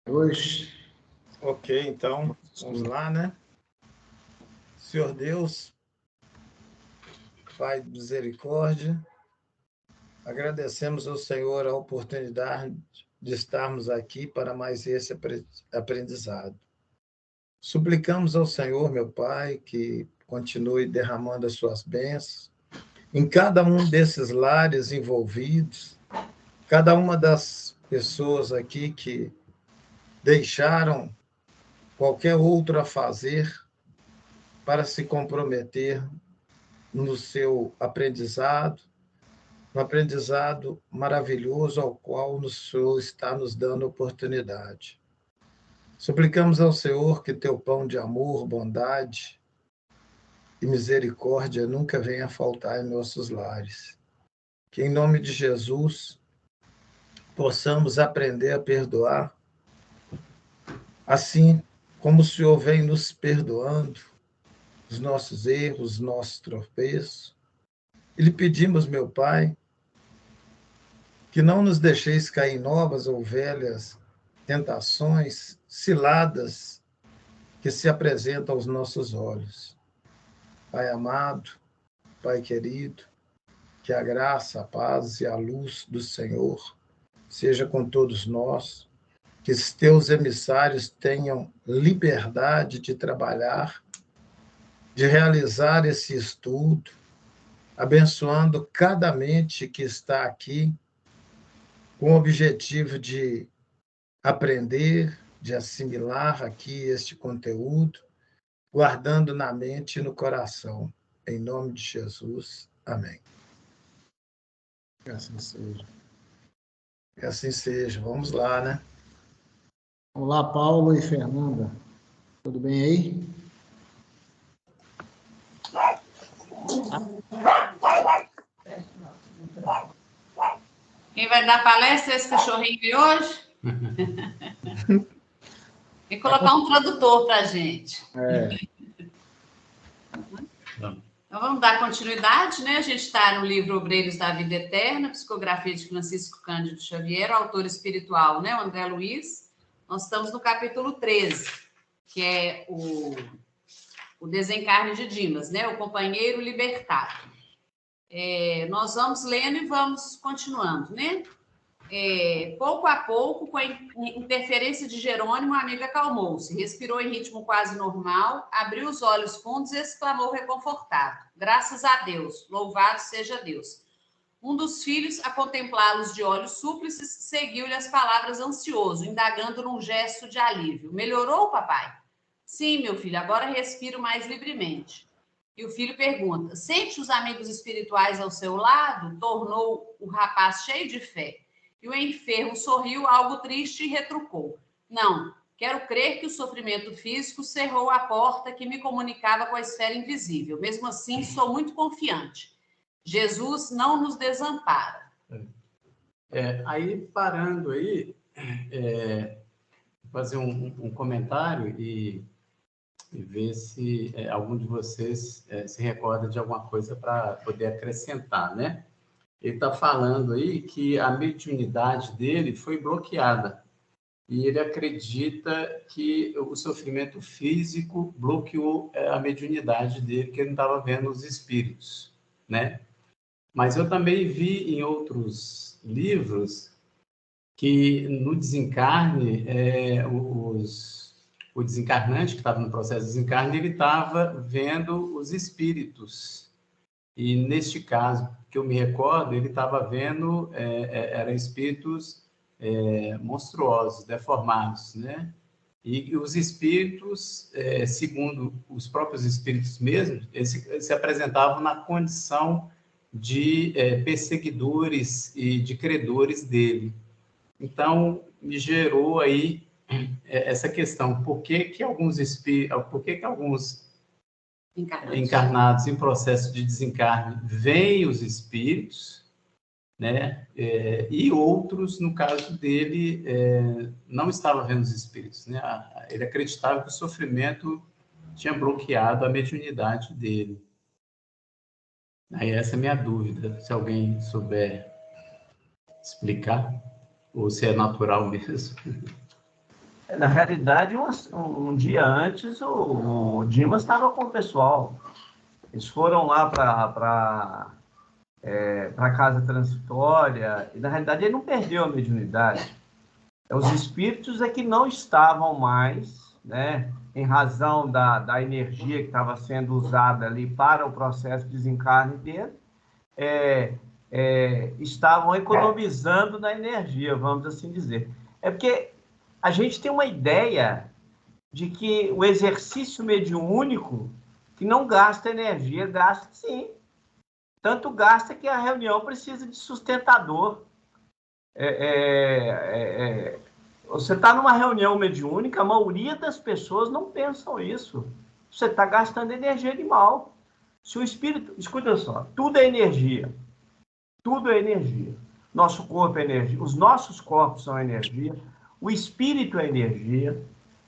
Hoje. Ok, então, vamos lá, né? Senhor Deus, Pai de misericórdia, agradecemos ao Senhor a oportunidade de estarmos aqui para mais esse aprendizado. Suplicamos ao Senhor, meu Pai, que continue derramando as suas bênçãos em cada um desses lares envolvidos, cada uma das pessoas aqui que deixaram qualquer outro a fazer para se comprometer no seu aprendizado, um aprendizado maravilhoso ao qual o Senhor está nos dando oportunidade. Suplicamos ao Senhor que teu pão de amor, bondade e misericórdia nunca venha faltar em nossos lares. Que, em nome de Jesus, possamos aprender a perdoar, assim como o Senhor vem nos perdoando os nossos erros, os nossos tropeços. E lhe pedimos, meu Pai, que não nos deixeis cair em novas ou velhas tentações, ciladas que se apresentam aos nossos olhos. Pai amado, Pai querido, que a graça, a paz e a luz do Senhor seja com todos nós, que os teus emissários tenham liberdade de trabalhar, de realizar esse estudo, abençoando cada mente que está aqui, com o objetivo de aprender, de assimilar aqui este conteúdo, guardando na mente e no coração. Em nome de Jesus. Amém. Que assim seja. Que assim seja. Vamos lá, né? Olá, Paulo e Fernanda. Tudo bem aí? Quem vai dar palestra é esse cachorrinho de hoje? Tem que colocar um tradutor para a gente. Então, vamos dar continuidade, né? A gente está no livro Obreiros da Vida Eterna, psicografia de Francisco Cândido Xavier, autor espiritual, né? O André Luiz. Nós estamos no capítulo 13, que é o desencarne de Dimas, né? O companheiro libertado. Nós vamos lendo e vamos continuando, né? Pouco a pouco, com a interferência de Jerônimo, a amiga acalmou-se, respirou em ritmo quase normal, abriu os olhos fundos e exclamou reconfortado: graças a Deus, louvado seja Deus. Um dos filhos, a contemplá-los de olhos súplices, seguiu-lhe as palavras ansioso, indagando num gesto de alívio: melhorou, papai? Sim, meu filho, agora respiro mais livremente. E o filho pergunta: sente os amigos espirituais ao seu lado? Tornou o rapaz cheio de fé. E o enfermo sorriu, algo triste, e retrucou: não, quero crer que o sofrimento físico cerrou a porta que me comunicava com a esfera invisível. Mesmo assim, sou muito confiante. Jesus não nos desampara. Aí, parando aí, fazer um comentário e ver se algum de vocês se recorda de alguma coisa para poder acrescentar, né? Ele está falando aí que a mediunidade dele foi bloqueada. E ele acredita que o sofrimento físico bloqueou a mediunidade dele, que ele não estava vendo os espíritos, né? Mas eu também vi em outros livros que no desencarne, o desencarnante que estava no processo de desencarne, ele estava vendo os espíritos. E neste caso, que eu me recordo, ele estava vendo, eram espíritos monstruosos, deformados, né? E os espíritos, segundo os próprios espíritos mesmos, eles se apresentavam na condição de perseguidores e de credores dele. Então, me gerou aí essa questão: por que alguns encarnados em processo de desencarne veem os espíritos, né? E outros, no caso dele, não estavam vendo os espíritos, né? Ele acreditava que o sofrimento tinha bloqueado a mediunidade dele. Aí essa é a minha dúvida, se alguém souber explicar, ou se é natural mesmo. Na realidade, um dia antes, o Dimas estava com o pessoal. Eles foram lá para a casa transitória, e na realidade ele não perdeu a mediunidade. Os espíritos é que não estavam mais, né, em razão da energia que estava sendo usada ali para o processo de desencarne dele, estavam economizando na energia, vamos assim dizer. É porque a gente tem uma ideia de que o exercício mediúnico, que não gasta energia, gasta sim. Tanto gasta que a reunião precisa de sustentador. Você está numa reunião mediúnica, a maioria das pessoas não pensam isso. Você está gastando energia animal. Se o espírito... Escuta só, tudo é energia. Tudo é energia. Nosso corpo é energia. Os nossos corpos são energia. O espírito é energia.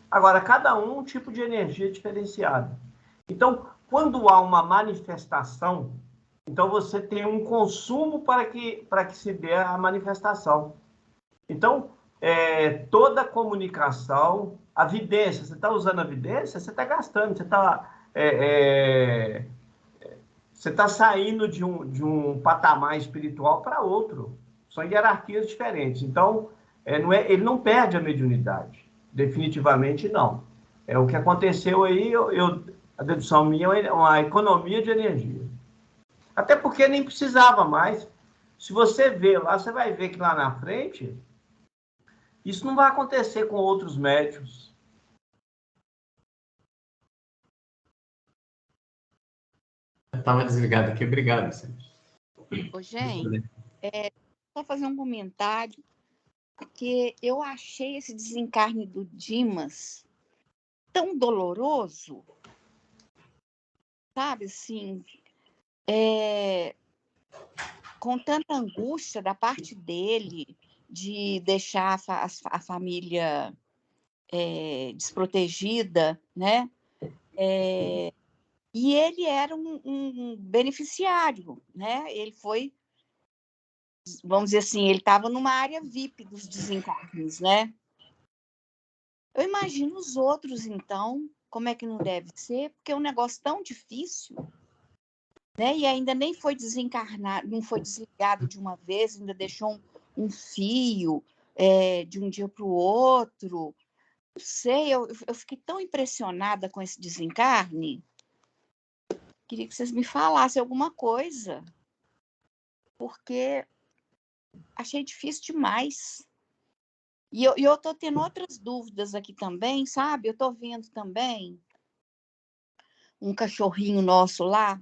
Agora, cada um tipo de energia diferenciada. Então, quando há uma manifestação, então você tem um consumo para que se dê a manifestação. Então, toda comunicação, a vidência, você está usando a vidência, você está gastando, você está saindo de um patamar espiritual para outro. São hierarquias diferentes. Então, ele não perde a mediunidade. Definitivamente não. O que aconteceu aí, a dedução minha é uma economia de energia. Até porque nem precisava mais. Se você vê lá, você vai ver que lá na frente, isso não vai acontecer com outros médiuns. Eu estava desligado aqui, obrigado, Vicente. Ô, gente, só fazer um comentário, porque eu achei esse desencarne do Dimas tão doloroso, sabe, assim, com tanta angústia da parte dele de deixar a família desprotegida, né? E ele era um beneficiário, né? Ele foi, vamos dizer assim, ele estava numa área VIP dos desencarnes, né? Eu imagino os outros, então, como é que não deve ser, porque é um negócio tão difícil, né? E ainda nem foi desencarnado, não foi desligado de uma vez, ainda deixou um fio de um dia para o outro. Não sei, eu fiquei tão impressionada com esse desencarne. Queria que vocês me falassem alguma coisa, porque achei difícil demais. E eu estou tendo outras dúvidas aqui também, sabe? Eu estou vendo também um cachorrinho nosso lá,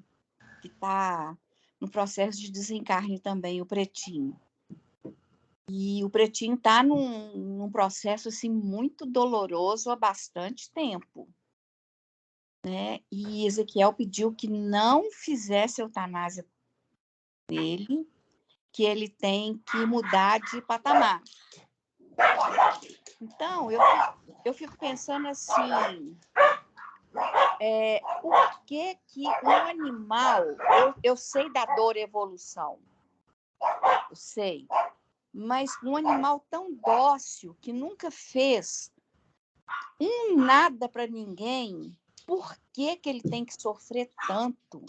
que está no processo de desencarne também, o Pretinho. E o Pretinho está num processo assim, muito doloroso há bastante tempo. Né? E Ezequiel pediu que não fizesse eutanásia dele, que ele tem que mudar de patamar. Então, eu fico pensando assim, por que um animal... Eu sei da dor e evolução, eu sei, mas um animal tão dócil, que nunca fez nada para ninguém, por que ele tem que sofrer tanto?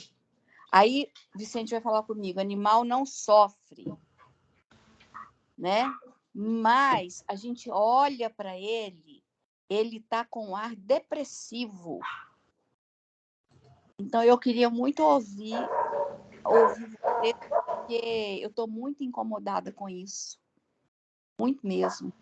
Aí, Vicente vai falar comigo, animal não sofre, né? Mas a gente olha para ele está com um ar depressivo. Então, eu queria muito ouvir você, porque eu estou muito incomodada com isso. Muito mesmo.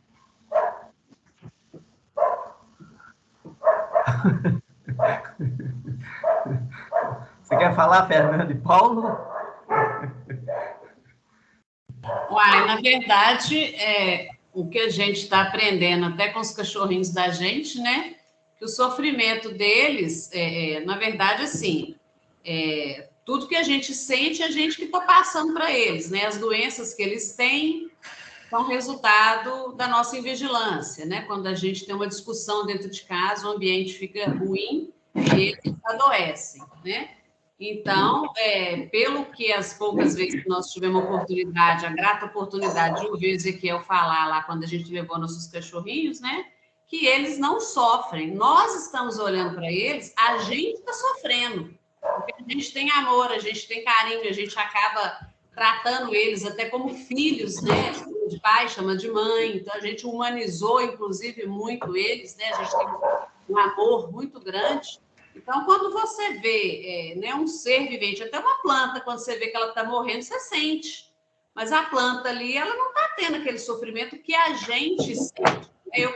Você quer falar, Fernando e Paulo? Uai, na verdade, o que a gente está aprendendo até com os cachorrinhos da gente, né? Que o sofrimento deles, na verdade, assim, tudo que a gente sente, a gente que está passando para eles, né? As doenças que eles têm são resultado da nossa invigilância, né? Quando a gente tem uma discussão dentro de casa, o ambiente fica ruim e eles adoecem, né? Então, pelo que as poucas vezes que nós tivemos a grata oportunidade de ouvir o Ezequiel falar lá quando a gente levou nossos cachorrinhos, né? que eles não sofrem. Nós estamos olhando para eles, a gente está sofrendo. Porque a gente tem amor, a gente tem carinho, a gente acaba tratando eles até como filhos, né? Chama de pai, chama de mãe. Então, a gente humanizou, inclusive, muito eles, né? A gente tem um amor muito grande. Então, quando você vê né, um ser vivente, até uma planta, quando você vê que ela está morrendo, você sente. Mas a planta ali, ela não está tendo aquele sofrimento que a gente sente. Eu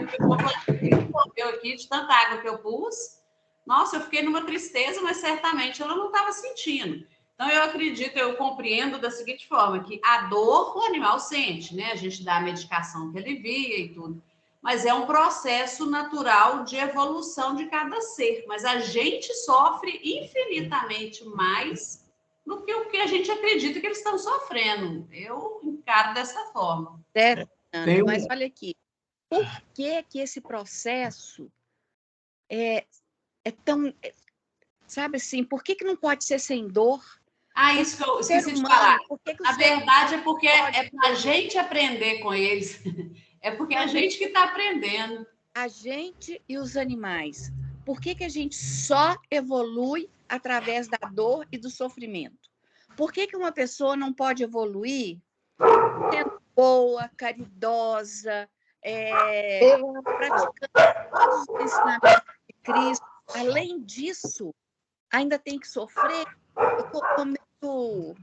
aqui, de tanta água que eu pus, nossa, eu fiquei numa tristeza, mas certamente ela não estava sentindo. Então, eu acredito, eu compreendo da seguinte forma, que a dor o animal sente, né? A gente dá a medicação que alivia e tudo. Mas é um processo natural de evolução de cada ser. Mas a gente sofre infinitamente mais do que o que a gente acredita que eles estão sofrendo. Eu encaro dessa forma. Certo, Ana, mas olha aqui. Por que esse processo é tão... Sabe assim, por que não pode ser sem dor? Isso que eu esqueci de falar. Na verdade, é porque é para a gente aprender com eles. É porque a gente que está aprendendo. A gente e os animais. Por que a gente só evolui através da dor e do sofrimento? Por que uma pessoa não pode evoluir sendo boa, caridosa, praticando todos os ensinamentos de Cristo? Além disso, ainda tem que sofrer? Eu estou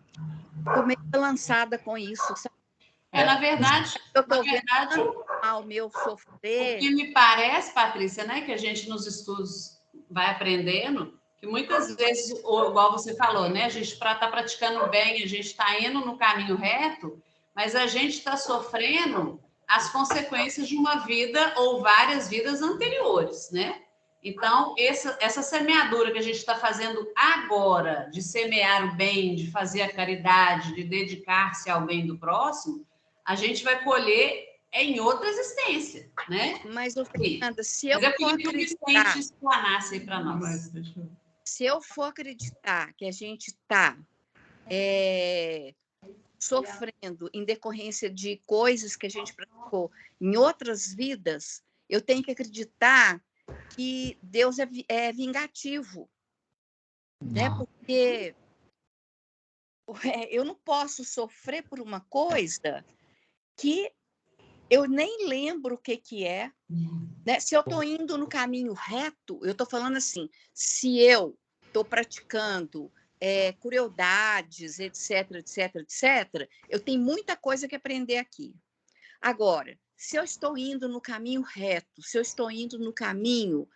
meio lançada com isso, sabe? Na verdade, ao meu sofrer. O que me parece, Patrícia, né, que a gente nos estudos vai aprendendo, que muitas vezes, igual você falou, né, a gente está praticando bem, a gente está indo no caminho reto, mas a gente está sofrendo as consequências de uma vida ou várias vidas anteriores, né? Então, essa semeadura que a gente está fazendo agora, de semear o bem, de fazer a caridade, de dedicar-se ao bem do próximo, a gente vai colher em outra existência, né? Mas, Fernanda, se eu for acreditar que a gente está sofrendo em decorrência de coisas que a gente praticou em outras vidas, eu tenho que acreditar que Deus é vingativo, né? Porque eu não posso sofrer por uma coisa que eu nem lembro o que é, né? Se eu estou indo no caminho reto, eu estou falando assim, se eu estou praticando crueldades, etc, etc, etc, eu tenho muita coisa que aprender aqui. Agora, se eu estou indo no caminho reto, se eu estou indo no caminho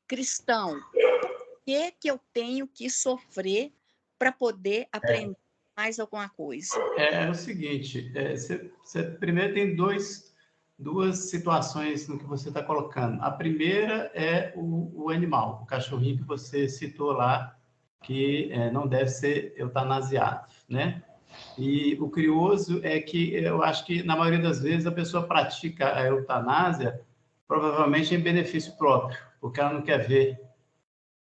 cristão, por que eu tenho que sofrer para poder aprender mais alguma coisa? É o seguinte, você primeiro tem duas situações no que você está colocando. A primeira é o animal, o cachorrinho que você citou lá, que não deve ser eutanasiado, né? E o curioso é que eu acho que, na maioria das vezes, a pessoa pratica a eutanásia provavelmente em benefício próprio, porque ela não quer ver,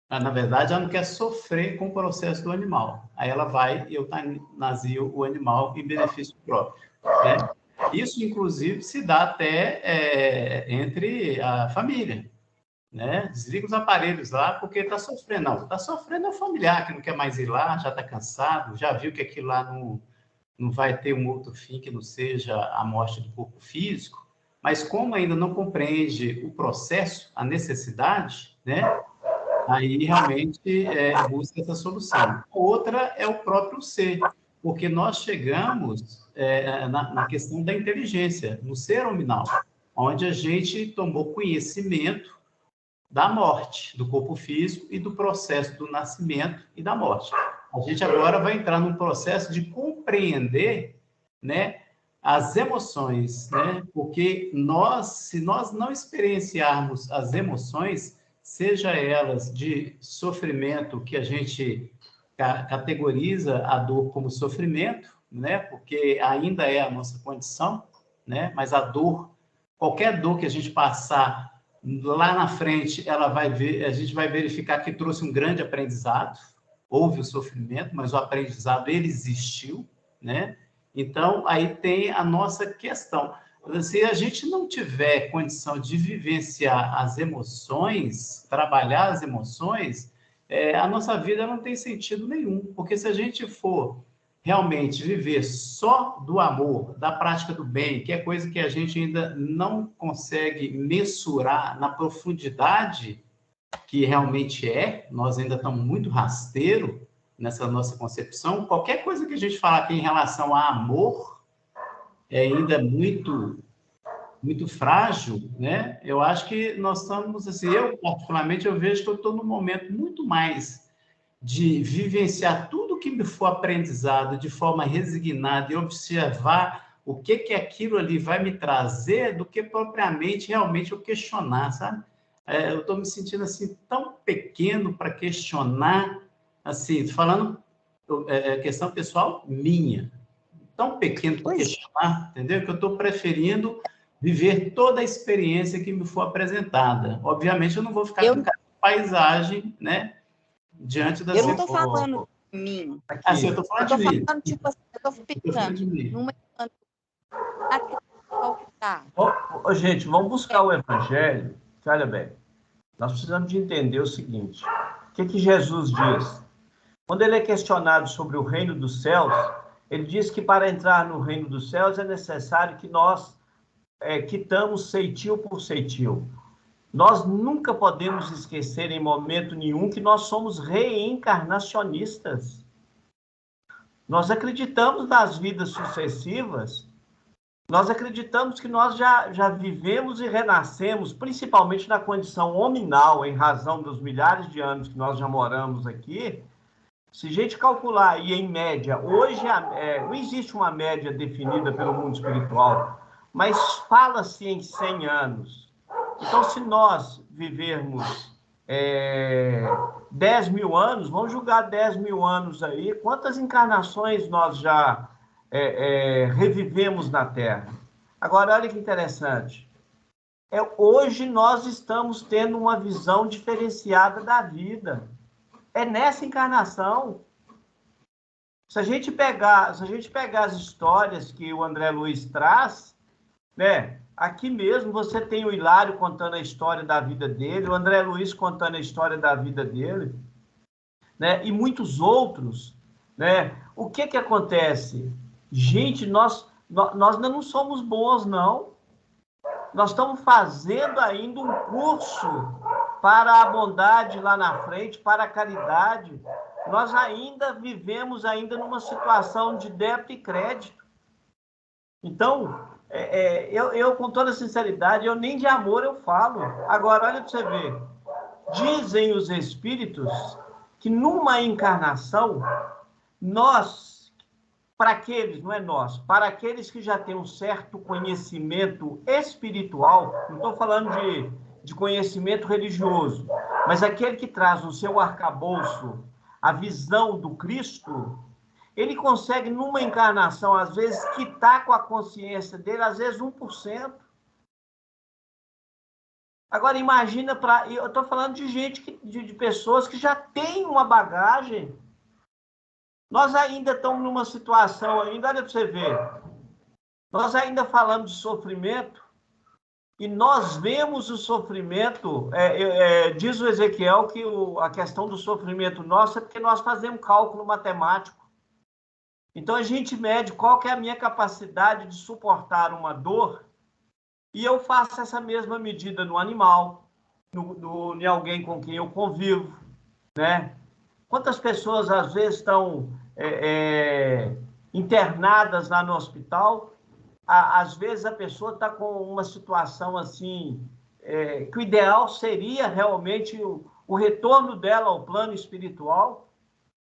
na verdade, ela não quer sofrer com o processo do animal. Aí ela vai e eutanasia o animal em benefício próprio, né? Isso, inclusive, se dá até entre a família, né? Desliga os aparelhos lá porque está sofrendo. Não, está sofrendo é o familiar que não quer mais ir lá, já está cansado, já viu que aquilo lá não vai ter um outro fim que não seja a morte do corpo físico, mas como ainda não compreende o processo, a necessidade, né? Aí realmente busca essa solução. Outra é o próprio ser, porque nós chegamos na questão da inteligência, no ser hominal, onde a gente tomou conhecimento da morte, do corpo físico e do processo do nascimento e da morte. A gente agora vai entrar num processo de compreender, né, as emoções, né? Porque se nós não experienciarmos as emoções, seja elas de sofrimento, que a gente categoriza a dor como sofrimento, né? Porque ainda é a nossa condição, né? Mas a dor, qualquer dor que a gente passar lá na frente, a gente vai verificar que trouxe um grande aprendizado. Houve o sofrimento, mas o aprendizado ele existiu, né? Então aí tem a nossa questão. Se a gente não tiver condição de vivenciar as emoções, trabalhar as emoções, a nossa vida não tem sentido nenhum. Porque se a gente for realmente viver só do amor, da prática do bem, que é coisa que a gente ainda não consegue mensurar na profundidade que realmente nós ainda estamos muito rasteiro nessa nossa concepção. Qualquer coisa que a gente falar aqui em relação a amor é ainda muito frágil, né? Eu acho que nós estamos, assim, eu particularmente, eu vejo que eu estou num momento muito mais de vivenciar tudo que me for aprendizado de forma resignada e observar o que aquilo ali vai me trazer do que propriamente, realmente, eu questionar, sabe? Eu estou me sentindo, assim, tão pequeno para questionar, assim, falando questão pessoal minha, tão pequeno para questionar, entendeu? Que eu estou preferindo viver toda a experiência que me for apresentada. Obviamente, eu não vou ficar com paisagem, né? Diante da... Eu não estou falando de mim. Assim, eu estou falando de mim. Tipo assim, eu estou pensando numa... Gente, vamos buscar o Evangelho. Olha bem, nós precisamos de entender o seguinte. O que Jesus diz? Quando ele é questionado sobre o reino dos céus, ele diz que para entrar no reino dos céus é necessário que nós quitamos ceitil por ceitil. Nós nunca podemos esquecer em momento nenhum que nós somos reencarnacionistas. Nós acreditamos nas vidas sucessivas, nós acreditamos que nós já vivemos e renascemos, principalmente na condição hominal, em razão dos milhares de anos que nós já moramos aqui. Se a gente calcular, e em média, hoje não existe uma média definida pelo mundo espiritual, mas fala-se em 100 anos. Então, se nós vivermos 10 mil anos, vamos julgar 10 mil anos aí, quantas encarnações nós já revivemos na Terra? Agora, olha que interessante. Hoje nós estamos tendo uma visão diferenciada da vida. É nessa encarnação. Se a gente pegar as histórias que o André Luiz traz, né? Aqui mesmo você tem o Hilário contando a história da vida dele, o André Luiz contando a história da vida dele, né? E muitos outros, né? O que acontece? Gente, nós ainda não somos bons, não. Nós estamos fazendo ainda um curso para a bondade lá na frente, para a caridade. Nós ainda vivemos numa situação de débito e crédito. Então, eu com toda sinceridade, eu nem de amor eu falo. Agora, olha para você ver. Dizem os espíritos que numa encarnação, nós, para aqueles, não é nós, para aqueles que já têm um certo conhecimento espiritual, não estou falando de conhecimento religioso, mas aquele que traz no seu arcabouço a visão do Cristo, ele consegue, numa encarnação, às vezes, quitar com a consciência dele, às vezes, 1%. Agora, imagina, eu estou falando de gente, de pessoas que já têm uma bagagem. Nós ainda estamos numa situação, olha para você ver, nós ainda falamos de sofrimento, e nós vemos o sofrimento, diz o Ezequiel que a questão do sofrimento nosso é porque nós fazemos cálculo matemático. Então, a gente mede qual que é a minha capacidade de suportar uma dor, e eu faço essa mesma medida no animal, em alguém com quem eu convivo, né? Quantas pessoas, às vezes, estão internadas lá no hospital? Às vezes, a pessoa está com uma situação assim, que o ideal seria realmente o retorno dela ao plano espiritual,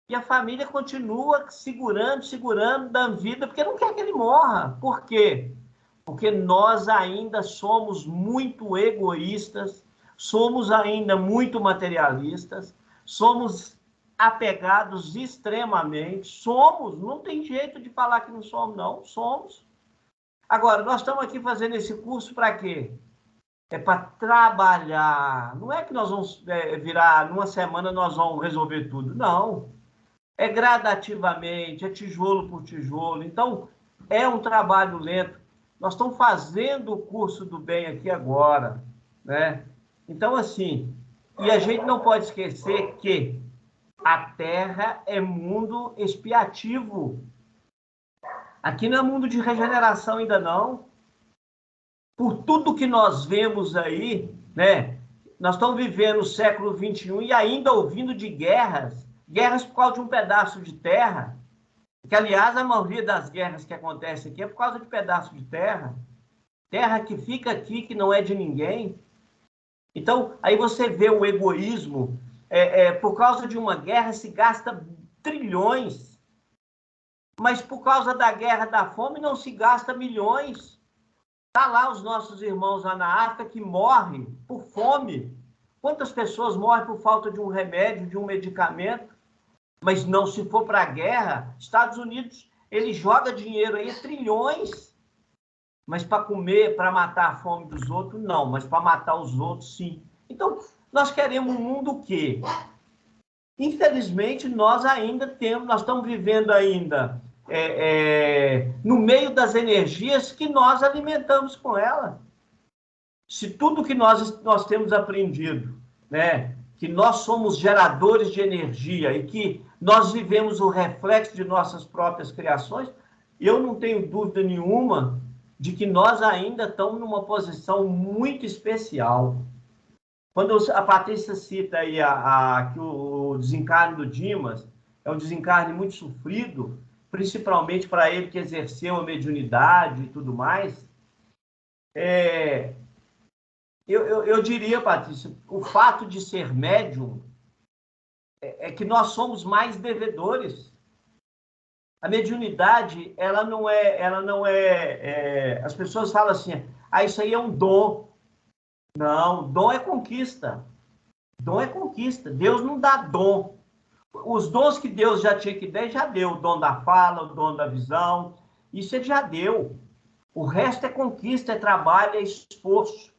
e a família continua segurando, dando vida, porque não quer que ele morra. Por quê? Porque nós ainda somos muito egoístas, somos ainda muito materialistas, somos apegados extremamente, não tem jeito de falar que não somos, não, somos. Agora, nós estamos aqui fazendo esse curso para quê? É para trabalhar. Não é que nós vamos numa semana nós vamos resolver tudo, não. É gradativamente, é tijolo por tijolo. Então, é um trabalho lento. Nós estamos fazendo o curso do bem aqui agora, né? Então, assim, e a gente não pode esquecer que a Terra é mundo expiativo. Aqui não é mundo de regeneração ainda não. Por tudo que nós vemos aí, né? Nós estamos vivendo o século XXI e ainda ouvindo de guerras, guerras por causa de um pedaço de terra, que, aliás, a maioria das guerras que acontecem aqui é por causa de pedaço de terra, terra que fica aqui, que não é de ninguém. Então, aí você vê o egoísmo, por causa de uma guerra se gasta trilhões, mas por causa da guerra da fome não se gasta milhões. Está lá os nossos irmãos lá na África que morrem por fome. Quantas pessoas morrem por falta de um remédio, de um medicamento? Mas não, se for para a guerra, Estados Unidos, ele joga dinheiro aí, trilhões, mas para comer, para matar a fome dos outros, não. Mas para matar os outros, sim. Então, nós queremos um mundo que, infelizmente, nós estamos vivendo ainda no meio das energias que nós alimentamos com ela. Se tudo que nós temos aprendido, né, que nós somos geradores de energia e que nós vivemos o reflexo de nossas próprias criações, eu não tenho dúvida nenhuma de que nós ainda estamos numa posição muito especial. Quando a Patrícia cita aí que o desencarne do Dimas é um desencarne muito sofrido, principalmente para ele que exerceu a mediunidade e tudo mais, eu diria, Patrícia, o fato de ser médium é que nós somos mais devedores. A mediunidade, ela não é, as pessoas falam assim, isso aí é um dom. Não, dom é conquista. Dom é conquista. Deus não dá dom. Os dons que Deus já tinha que dar, já deu. O dom da fala, o dom da visão, isso ele já deu. O resto é conquista, é trabalho, é esforço.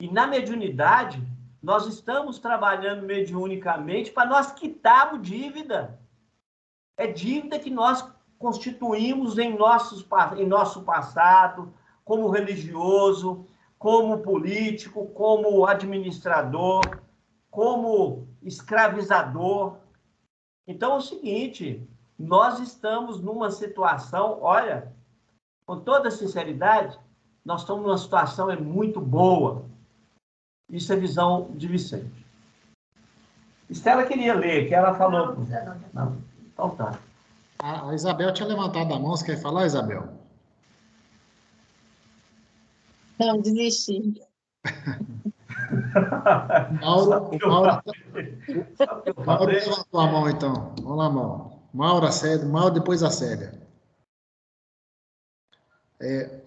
E na mediunidade, nós estamos trabalhando mediunicamente para nós quitarmos dívida. É dívida que nós constituímos em nosso passado, como religioso, como político, como administrador, como escravizador. Então é o seguinte, nós estamos numa situação, olha, com toda sinceridade, nós estamos numa situação muito boa. Isso é visão de Vicente. Estela queria ler, que ela falou... Não, então tá. A Isabel tinha levantado a mão, você quer falar, Isabel? Não, desisti. Mauro levantou a mão, então. Vamos lá, Mauro. Mauro, depois a Célia.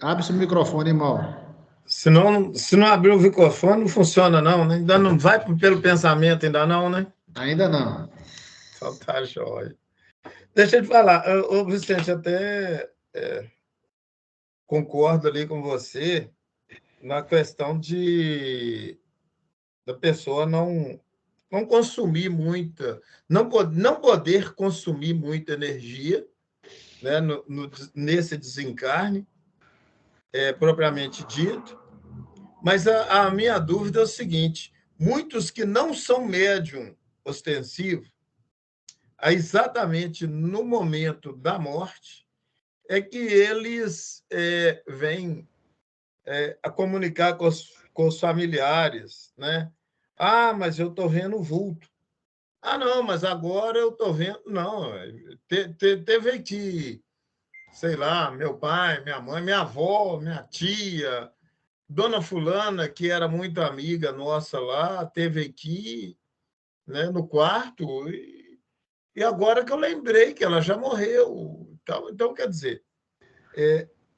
Abre seu microfone, Mauro. Se não abrir o microfone, não funciona, não, né? Ainda não vai pelo pensamento, ainda não, né? Ainda não. Então tá, jóia. Deixa eu te falar, ô Vicente, até concordo ali com você na questão da pessoa não consumir muita, não poder consumir muita energia, né, nesse desencarne, propriamente dito. Mas a minha dúvida é o seguinte, muitos que não são médium ostensivo, exatamente no momento da morte, é que eles vêm a comunicar com os familiares, né? Ah, mas eu estou vendo o vulto. Ah, não, mas agora eu estou vendo... Não, teve que, sei lá, meu pai, minha mãe, minha avó, minha tia, Dona Fulana, que era muito amiga nossa lá, teve aqui, né, no quarto, e agora que eu lembrei que ela já morreu. Então quer dizer,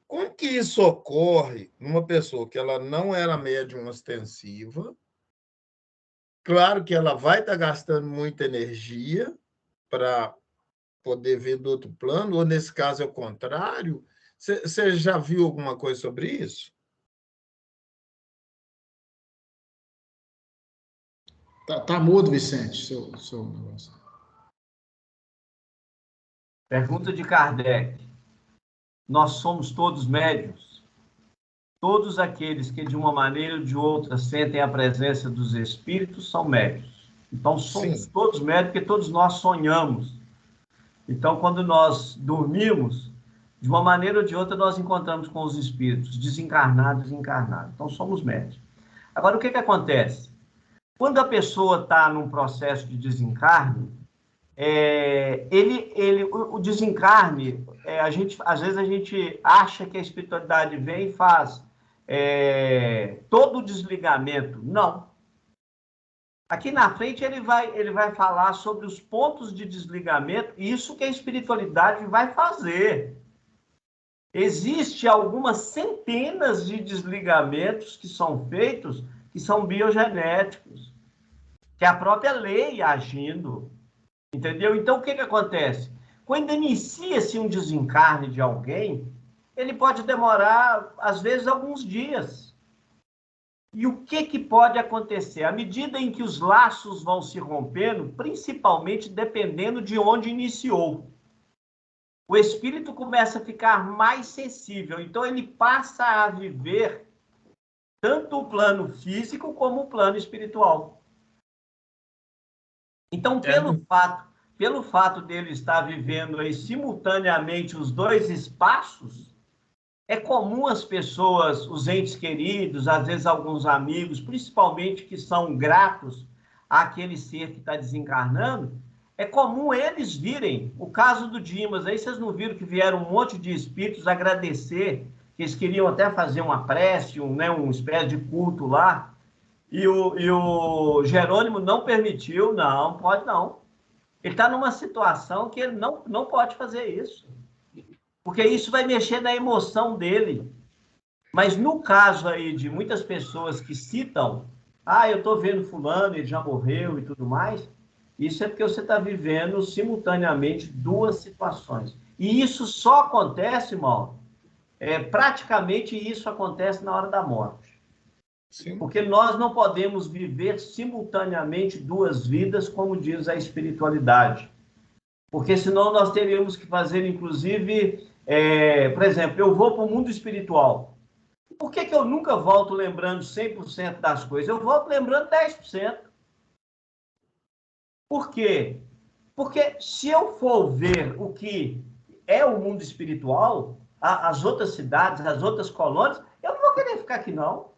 como que isso ocorre numa pessoa que ela não era médium ostensiva? Claro que ela vai estar gastando muita energia para poder ver do outro plano, ou nesse caso é o contrário. Você já viu alguma coisa sobre isso? Tá mudo, Vicente, seu negócio. Pergunta de Kardec. Nós somos todos médiuns? todos aqueles que, de uma maneira ou de outra, sentem a presença dos espíritos são médiuns. Então, somos Sim. todos médiuns, porque todos nós sonhamos. Então, quando nós dormimos, de uma maneira ou de outra, nós encontramos com os espíritos, desencarnados e encarnados. Então, somos médiuns. Agora, o que acontece? Quando a pessoa está num processo de desencarne, o desencarne, às vezes a gente acha que a espiritualidade vem e faz todo o desligamento. Não. Aqui na frente ele vai falar sobre os pontos de desligamento, isso que a espiritualidade vai fazer. Existem algumas centenas de desligamentos que são feitos, que são biogenéticos, que é a própria lei agindo. Entendeu? Então, o que acontece? Quando inicia-se um desencarne de alguém, ele pode demorar, às vezes, alguns dias. E o que pode acontecer? À medida em que os laços vão se rompendo, principalmente dependendo de onde iniciou, o espírito começa a ficar mais sensível. Então, ele passa a viver tanto o plano físico como o plano espiritual. Então, pelo fato dele estar vivendo aí simultaneamente os dois espaços, é comum as pessoas, os entes queridos, às vezes alguns amigos, principalmente que são gratos àquele ser que está desencarnando, é comum eles virem. O caso do Dimas, aí vocês não viram que vieram um monte de espíritos agradecer, que eles queriam até fazer uma prece, uma espécie de culto lá, e o Jerônimo não permitiu, não pode não. Ele está numa situação que ele não pode fazer isso, porque isso vai mexer na emoção dele. Mas no caso aí de muitas pessoas que citam, eu estou vendo fulano, ele já morreu e tudo mais, isso é porque você está vivendo simultaneamente duas situações. E isso só acontece, Mauro, praticamente isso acontece na hora da morte. Sim. Porque nós não podemos viver simultaneamente duas vidas, como diz a espiritualidade. Porque senão nós teríamos que fazer, inclusive, por exemplo, eu vou para o mundo espiritual. Por que eu nunca volto lembrando 100% das coisas? Eu volto lembrando 10%. Por quê? Porque se eu for ver o que é o mundo espiritual, as outras cidades, as outras colônias, eu não vou querer ficar aqui, não.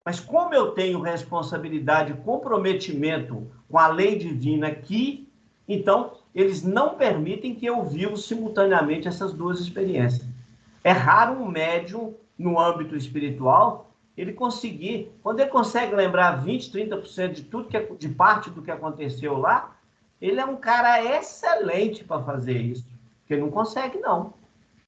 Mas como eu tenho responsabilidade e comprometimento com a lei divina aqui, então eles não permitem que eu viva simultaneamente essas duas experiências. É raro um médium, no âmbito espiritual, ele conseguir, quando ele consegue lembrar 20%, 30% de tudo de parte do que aconteceu lá, ele é um cara excelente para fazer isso. Porque não consegue, não.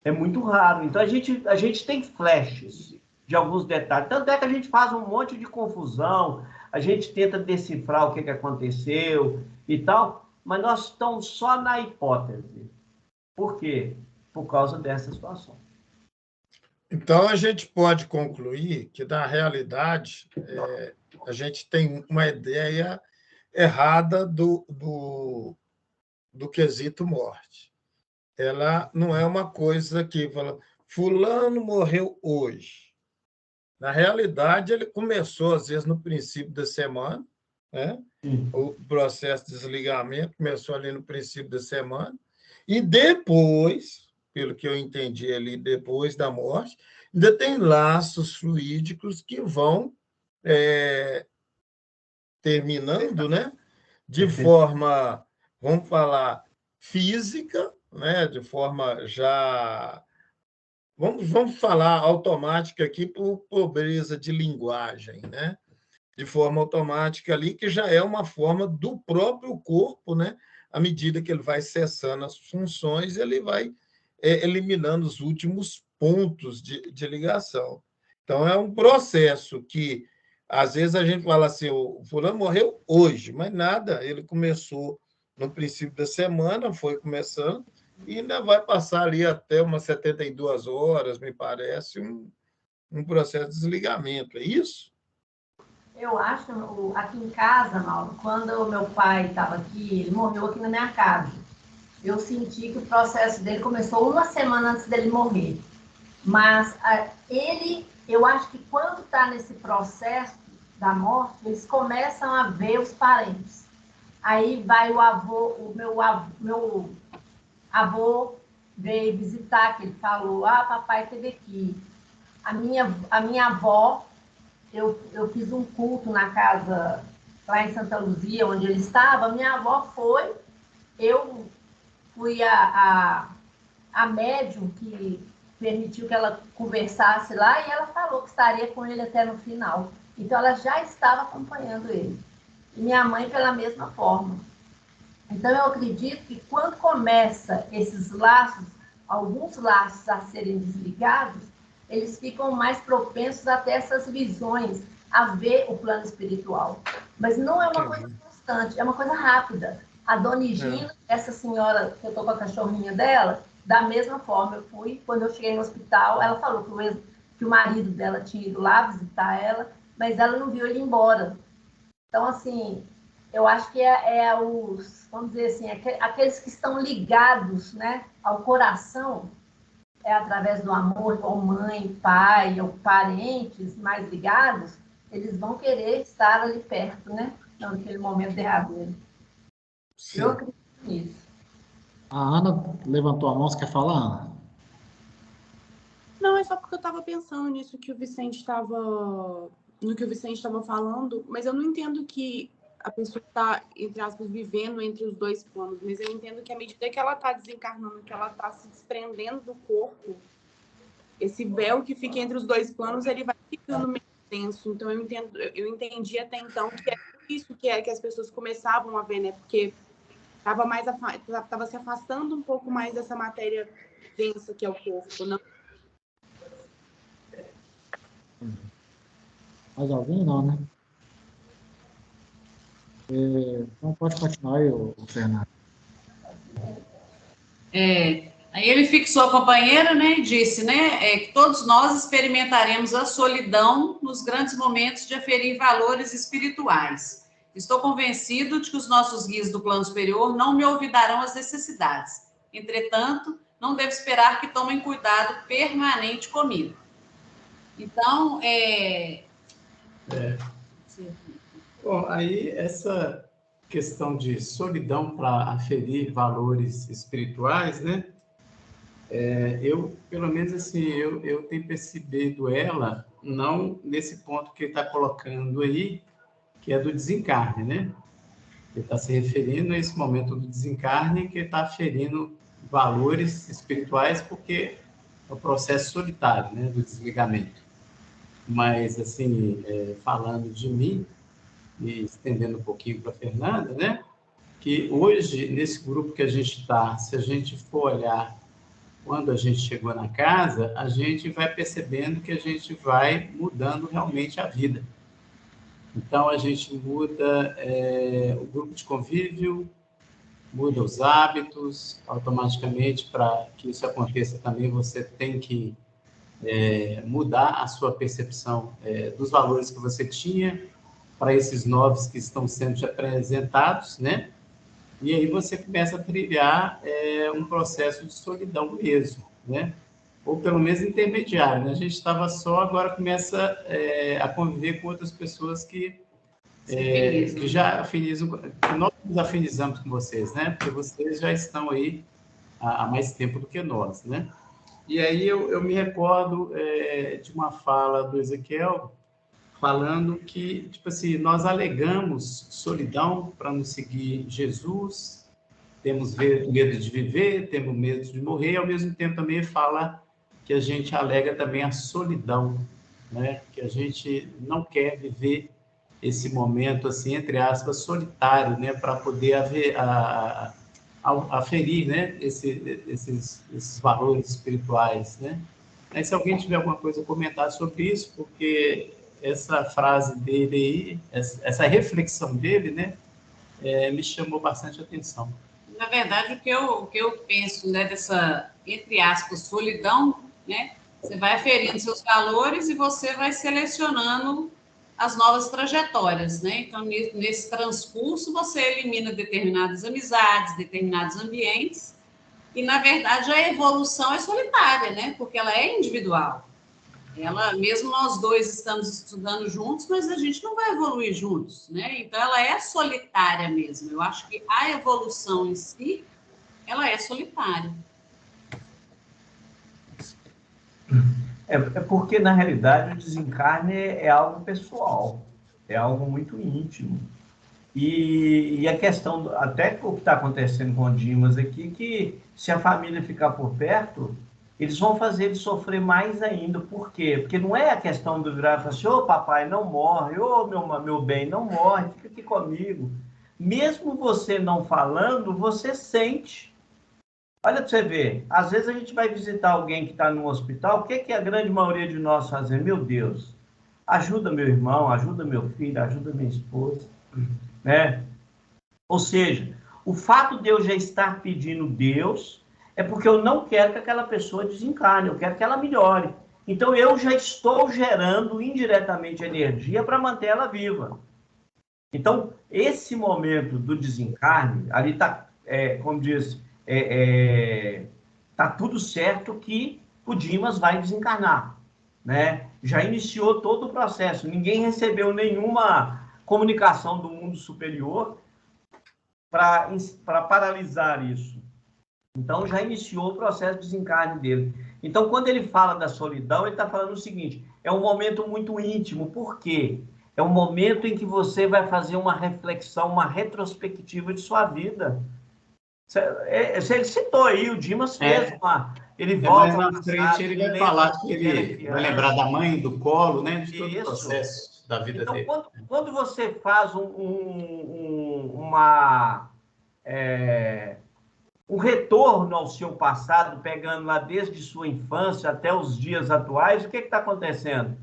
É muito raro. Então a gente tem flashes de alguns detalhes. Tanto é que a gente faz um monte de confusão, a gente tenta decifrar o que aconteceu e tal, mas nós estamos só na hipótese. Por quê? Por causa dessa situação. Então, a gente pode concluir que, na realidade, a gente tem uma ideia errada do quesito morte. Ela não é uma coisa que fala, fulano morreu hoje. Na realidade, ele começou, às vezes, no princípio da semana, né? O processo de desligamento começou ali no princípio da semana, e depois, pelo que eu entendi ali, depois da morte, ainda tem laços fluídicos que vão terminando, né? De forma, vamos falar, física, né? De forma já... Vamos falar automática aqui por pobreza de linguagem, né? De forma automática ali, que já é uma forma do próprio corpo, né? À medida que ele vai cessando as funções, ele vai eliminando os últimos pontos de ligação. Então, é um processo que, às vezes, a gente fala assim, o fulano morreu hoje, mas nada, ele começou no princípio da semana, foi começando, e ainda vai passar ali até umas 72 horas, me parece, um processo de desligamento. É isso? Eu acho, aqui em casa, Mauro, quando o meu pai estava aqui, ele morreu aqui na minha casa. Eu senti que o processo dele começou uma semana antes dele morrer. Mas ele eu acho que quando está nesse processo da morte, eles começam a ver os parentes. Aí vai o avô, meu avô veio visitar, que ele falou, papai teve aqui. A minha avó, eu fiz um culto na casa, lá em Santa Luzia, onde ele estava, minha avó foi, eu fui a médium que permitiu que ela conversasse lá, e ela falou que estaria com ele até no final. Então, ela já estava acompanhando ele. E minha mãe, pela mesma forma. Então, eu acredito que quando começa esses laços, alguns laços a serem desligados, eles ficam mais propensos até essas visões, a ver o plano espiritual. Mas não é uma coisa constante, é uma coisa rápida. A Dona Higina, essa senhora que eu estou com a cachorrinha dela, da mesma forma, eu fui, quando eu cheguei no hospital, ela falou que o marido dela tinha ido lá visitar ela, mas ela não viu ele ir embora. Então, assim, eu acho que os, vamos dizer assim, aqueles que estão ligados, né, ao coração, através do amor, igual mãe, pai, ou parentes mais ligados, eles vão querer estar ali perto, né, naquele momento derradeiro. Sim. Eu acredito nisso. A Ana levantou a mão, você quer falar, Ana? Não, é só porque eu estava pensando nisso que o Vicente estava... no que o Vicente estava falando, mas eu não entendo que a pessoa está, entre aspas, vivendo entre os dois planos, mas eu entendo que à medida que ela está desencarnando, que ela está se desprendendo do corpo, esse véu que fica entre os dois planos, ele vai ficando meio denso. Então, eu entendi até então que é isso que as pessoas começavam a ver, né? Porque estava se afastando um pouco mais dessa matéria densa que é o corpo, não? Mais alguém? Não, né? Então, pode continuar aí, o Fernando. Aí ele fixou a companheira, né, e disse, né, que todos nós experimentaremos a solidão nos grandes momentos de aferir valores espirituais. Estou convencido de que os nossos guias do plano superior não me olvidarão as necessidades. Entretanto, não devo esperar que tomem cuidado permanente comigo. Então, Bom, aí essa questão de solidão para aferir valores espirituais, né? Eu, pelo menos assim, eu tenho percebido ela não nesse ponto que ele está colocando aí, que é do desencarne, né? Ele está se referindo a esse momento do desencarne, que ele está aferindo valores espirituais, porque é o processo solitário, né, do desligamento. Mas, assim, falando de mim, e estendendo um pouquinho para a Fernanda, né, que hoje, nesse grupo que a gente está, se a gente for olhar quando a gente chegou na casa, a gente vai percebendo que a gente vai mudando realmente a vida. Então, a gente muda o grupo de convívio, muda os hábitos, automaticamente, para que isso aconteça também, você tem que mudar a sua percepção dos valores que você tinha para esses novos que estão sendo te apresentados, né? E aí você começa a trilhar um processo de solidão mesmo, né? Ou pelo menos intermediário, né? A gente estava só, agora começa a conviver com outras pessoas que já afinizam, que nós nos afinizamos com vocês, né? Porque vocês já estão aí há mais tempo do que nós, né? E aí eu me recordo de uma fala do Ezequiel, falando que, tipo assim, nós alegamos solidão para não seguir Jesus, temos medo de viver, temos medo de morrer, e ao mesmo tempo também fala que a gente alega também a solidão, né? Que a gente não quer viver esse momento, assim, entre aspas, solitário, né? Para poder aferir, né? Esses valores espirituais, né? Aí, se alguém tiver alguma coisa a comentar sobre isso, porque essa frase dele aí, essa reflexão dele, né, me chamou bastante atenção. Na verdade, o que eu penso, né, dessa, entre aspas, solidão, né, você vai aferindo seus valores e você vai selecionando as novas trajetórias, né? Então, nesse transcurso, você elimina determinadas amizades, determinados ambientes, e, na verdade, a evolução é solitária, né, porque ela é individual. ela, mesmo nós dois estamos estudando juntos, mas a gente não vai evoluir juntos, né? Então, ela é solitária mesmo. Eu acho que a evolução em si, ela é solitária. É porque, na realidade, o desencarne é algo pessoal, é algo muito íntimo. E a questão, até o que está acontecendo com o Dimas aqui, que se a família ficar por perto, eles vão fazer ele sofrer mais ainda. Por quê? Porque não é a questão do virar e falar assim, ô papai, não morre, ô meu bem, não morre, fica aqui comigo. Mesmo você não falando, você sente. Olha para você ver, às vezes a gente vai visitar alguém que está no hospital, o que a grande maioria de nós fazemos? Meu Deus, ajuda meu irmão, ajuda meu filho, ajuda minha esposa, né? Ou seja, o fato de eu já estar pedindo Deus é porque eu não quero que aquela pessoa desencarne, eu quero que ela melhore. Então eu já estou gerando indiretamente energia para manter ela viva. Então, esse momento do desencarne, ali está, como diz, tá tudo certo que o Dimas vai desencarnar, né? Já iniciou todo o processo, ninguém recebeu nenhuma comunicação do mundo superior para paralisar isso. Então, já iniciou o processo de desencarne dele. Então, quando ele fala da solidão, ele está falando o seguinte, é um momento muito íntimo. Por quê? É um momento em que você vai fazer uma reflexão, uma retrospectiva de sua vida. Ele citou aí, o Dimas fez uma... Ele volta mais na frente, ele vai falar que ele vai lembrar da mãe, do colo, né? De todo o processo da vida dele. Então, quando você faz um retorno ao seu passado, pegando lá desde sua infância até os dias atuais, o que está acontecendo?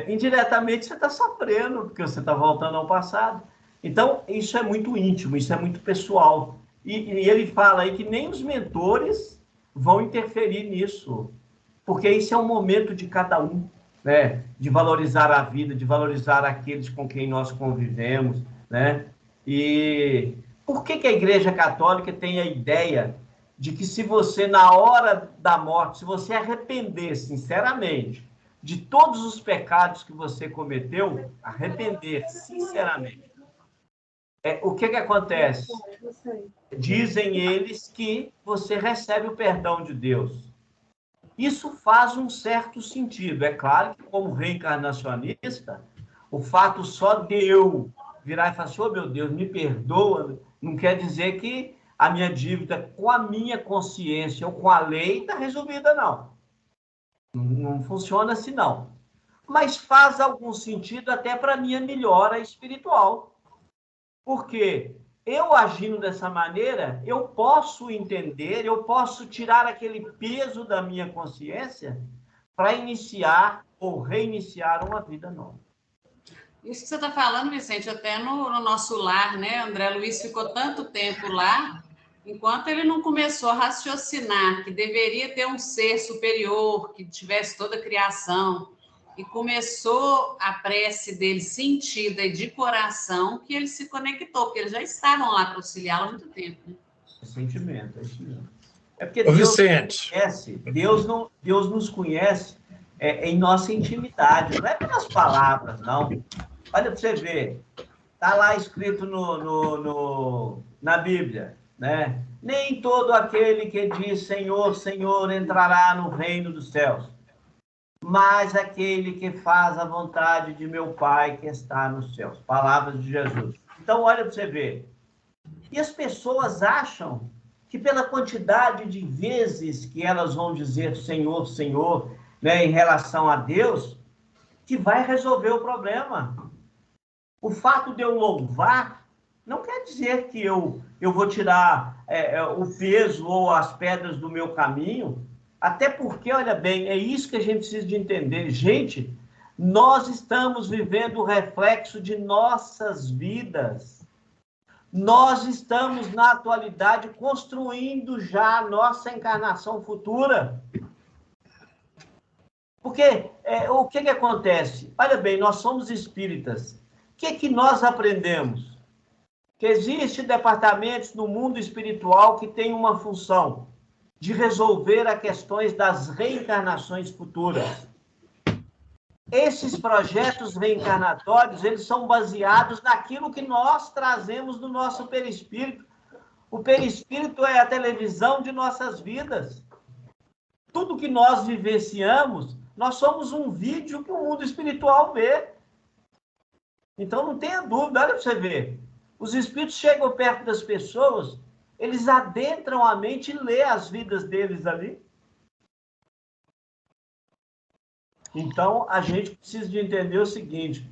Indiretamente você está sofrendo, porque você está voltando ao passado. Então, isso é muito íntimo, isso é muito pessoal. E ele fala aí que nem os mentores vão interferir nisso, porque isso é um momento de cada um, né? De valorizar a vida, de valorizar aqueles com quem nós convivemos, né? E por que a Igreja Católica tem a ideia de que se você, na hora da morte, se você arrepender sinceramente de todos os pecados que você cometeu, arrepender sinceramente, o que acontece? Dizem eles que você recebe o perdão de Deus. Isso faz um certo sentido. É claro que, como reencarnacionista, o fato só de eu virar e falar assim, oh, meu Deus, me perdoa, não quer dizer que a minha dívida com a minha consciência ou com a lei está resolvida, não. Não funciona assim, não. Mas faz algum sentido até para a minha melhora espiritual. Porque eu agindo dessa maneira, eu posso entender, eu posso tirar aquele peso da minha consciência para iniciar ou reiniciar uma vida nova. Isso que você está falando, Vicente, até no nosso lar, né? André Luiz ficou tanto tempo lá, enquanto ele não começou a raciocinar que deveria ter um ser superior, que tivesse toda a criação, e começou a prece dele sentida e de coração, que ele se conectou, porque eles já estavam lá para auxiliá-lo há muito tempo. Né? Sentimento, é isso mesmo. É porque Deus nos conhece em nossa intimidade, não é pelas palavras, não. Olha para você ver, está lá escrito na Bíblia, né? Nem todo aquele que diz Senhor, Senhor entrará no reino dos céus, mas aquele que faz a vontade de meu Pai que está nos céus. Palavras de Jesus. Então, olha para você ver. E as pessoas acham que pela quantidade de vezes que elas vão dizer Senhor, Senhor, né, em relação a Deus, que vai resolver o problema. O fato de eu louvar não quer dizer que eu vou tirar o peso ou as pedras do meu caminho, até porque, olha bem, é isso que a gente precisa de entender. Gente, nós estamos vivendo o reflexo de nossas vidas. Nós estamos, na atualidade, construindo já a nossa encarnação futura. Porque o que acontece? Olha bem, nós somos espíritas. O que nós aprendemos? Que existem departamentos no mundo espiritual que têm uma função de resolver as questões das reencarnações futuras. esses projetos reencarnatórios, eles são baseados naquilo que nós trazemos do nosso perispírito. O perispírito é a televisão de nossas vidas. Tudo que nós vivenciamos, nós somos um vídeo que o mundo espiritual vê. Então, não tenha dúvida, olha para você ver. Os espíritos chegam perto das pessoas, eles adentram a mente e lê as vidas deles ali. Então, a gente precisa de entender o seguinte,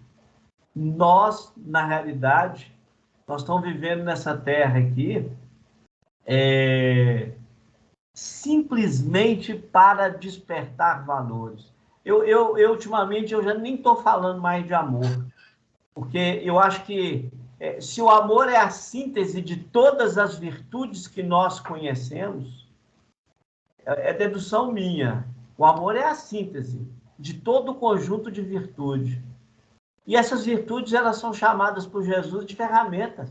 nós, na realidade, nós estamos vivendo nessa terra aqui, simplesmente para despertar valores. Eu ultimamente, eu já nem estou falando mais de amor, porque eu acho que se o amor é a síntese de todas as virtudes que nós conhecemos, é dedução minha, o amor é a síntese de todo o conjunto de virtude. E essas virtudes, elas são chamadas por Jesus de ferramentas.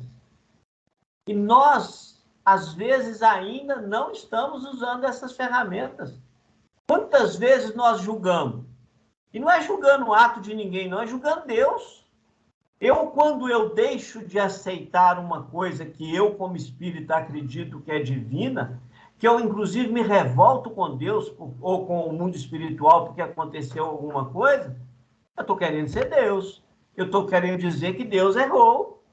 E nós, às vezes, ainda não estamos usando essas ferramentas. Quantas vezes nós julgamos? E não é julgando o ato de ninguém, não, é julgando Deus. Quando eu deixo de aceitar uma coisa que eu, como espírita, acredito que é divina, que eu, inclusive, me revolto com Deus ou com o mundo espiritual porque aconteceu alguma coisa, eu estou querendo ser Deus. Eu estou querendo dizer que Deus errou.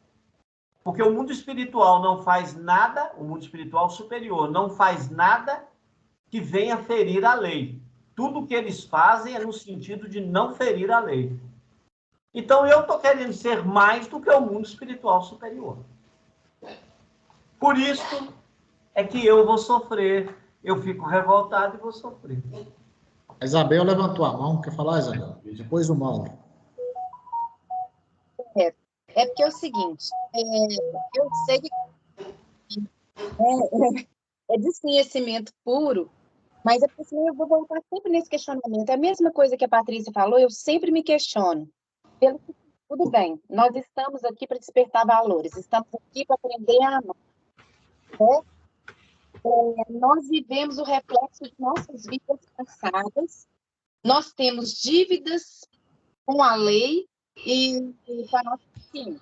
Porque o mundo espiritual não faz nada, o mundo espiritual superior não faz nada que venha ferir a lei. Tudo que eles fazem é no sentido de não ferir a lei. Então, eu estou querendo ser mais do que o mundo espiritual superior. Por isso é que eu vou sofrer, eu fico revoltado e vou sofrer. A Isabel levantou a mão, quer falar, Isabel? Depois o Mauro. É porque é o seguinte, eu sei que é desconhecimento puro, mas é porque assim, eu vou voltar sempre nesse questionamento. É a mesma coisa que a Patrícia falou, eu sempre me questiono. Tudo bem, nós estamos aqui para despertar valores, estamos aqui para aprender a amar. Né? Nós vivemos o reflexo de nossas vidas passadas, nós temos dívidas com a lei e com a nossa consciência.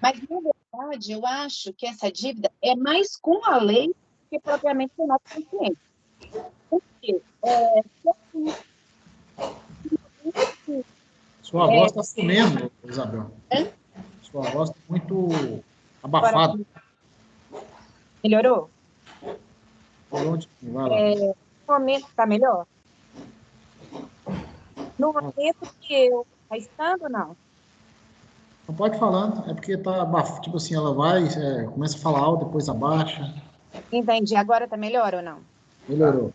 Mas, na verdade, eu acho que essa dívida é mais com a lei do que propriamente com a nossa consciência. Por quê? Sua voz está sumendo, Isabel. Sua voz está muito abafada. Melhorou? Vai lá. No momento está melhor? No momento que eu... Está estando ou não? Não pode falar, é porque tá abafado. Tipo assim, ela vai, começa a falar alto, depois abaixa. Entendi. Agora está melhor ou não? Melhorou.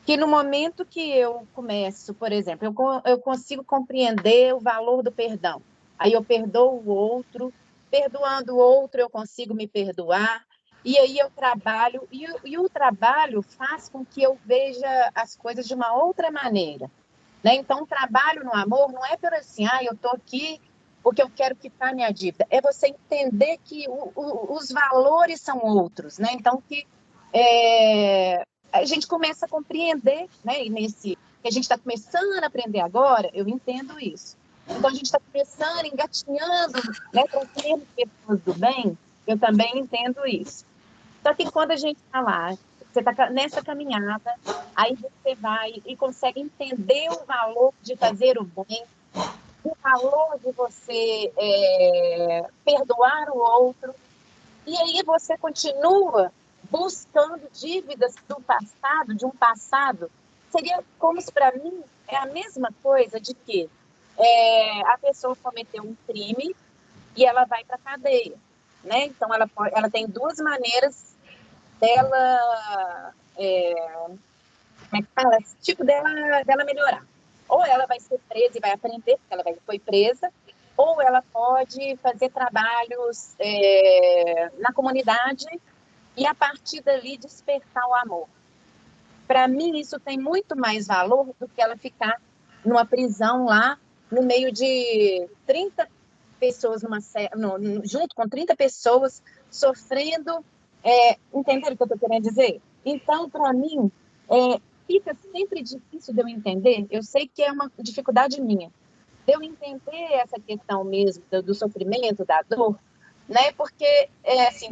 Que no momento que eu começo, por exemplo, eu consigo compreender o valor do perdão. Aí eu perdoo o outro, perdoando o outro eu consigo me perdoar, e aí eu trabalho, e o trabalho faz com que eu veja as coisas de uma outra maneira. Né? Então, o trabalho no amor não é por assim, eu estou aqui porque eu quero quitar minha dívida. É você entender que os valores são outros. Né? Então, que a gente começa a compreender, né? E nesse que a gente está começando a aprender agora, eu entendo isso. Então, a gente está começando, engatinhando, né? Trazendo pessoas do bem, eu também entendo isso. Só que quando a gente está lá, você está nessa caminhada, aí você vai e consegue entender o valor de fazer o bem, o valor de você perdoar o outro, e aí você continua buscando dívidas do passado, de um passado. Seria como se, para mim, é a mesma coisa de que a pessoa cometeu um crime e ela vai para a cadeia. Né? Então, ela tem duas maneiras dela, como é que fala? Tipo, dela melhorar. Ou ela vai ser presa e vai aprender, porque ela foi presa, ou ela pode fazer trabalhos na comunidade e, a partir dali, despertar o amor. Para mim, isso tem muito mais valor do que ela ficar numa prisão lá, no meio de 30 pessoas, junto com 30 pessoas, sofrendo. Entenderam o que eu estou querendo dizer? Então, para mim, fica sempre difícil de eu entender, eu sei que é uma dificuldade minha, de eu entender essa questão mesmo do sofrimento, da dor, né? Porque, assim,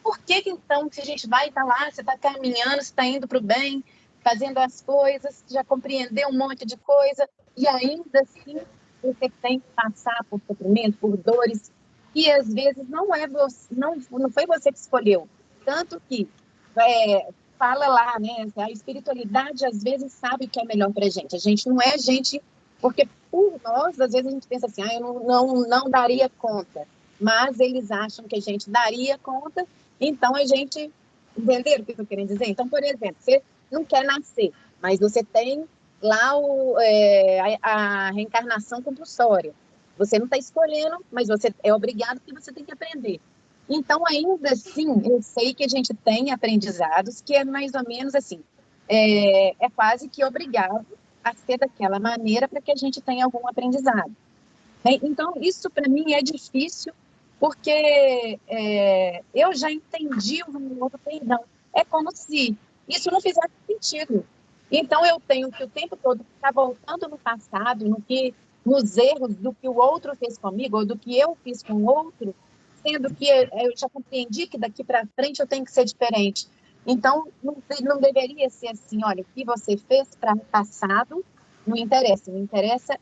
por que então, se a gente vai estar lá, você está caminhando, você está indo para o bem, fazendo as coisas, já compreendeu um monte de coisa, e ainda assim você tem que passar por sofrimento, por dores, que às vezes não foi você que escolheu. Tanto que fala lá, né? A espiritualidade às vezes sabe o que é melhor para a gente não é gente, porque por nós, às vezes a gente pensa assim, eu não daria conta, mas eles acham que a gente daria conta, então a gente, entenderam o que eu estou querendo dizer? Então, por exemplo, você não quer nascer, mas você tem lá a reencarnação compulsória. Você não está escolhendo, mas você é obrigado porque você tem que aprender. Então, ainda assim, eu sei que a gente tem aprendizados que é mais ou menos assim, é quase que obrigado a ser daquela maneira para que a gente tenha algum aprendizado. Então, isso para mim é difícil, porque eu já entendi o outro perdão. É como se isso não fizesse sentido. Então, eu tenho que o tempo todo ficar voltando no passado, nos erros do que o outro fez comigo, ou do que eu fiz com o outro, sendo que eu já compreendi que daqui para frente eu tenho que ser diferente. Então, não deveria ser assim, olha, o que você fez para o passado não interessa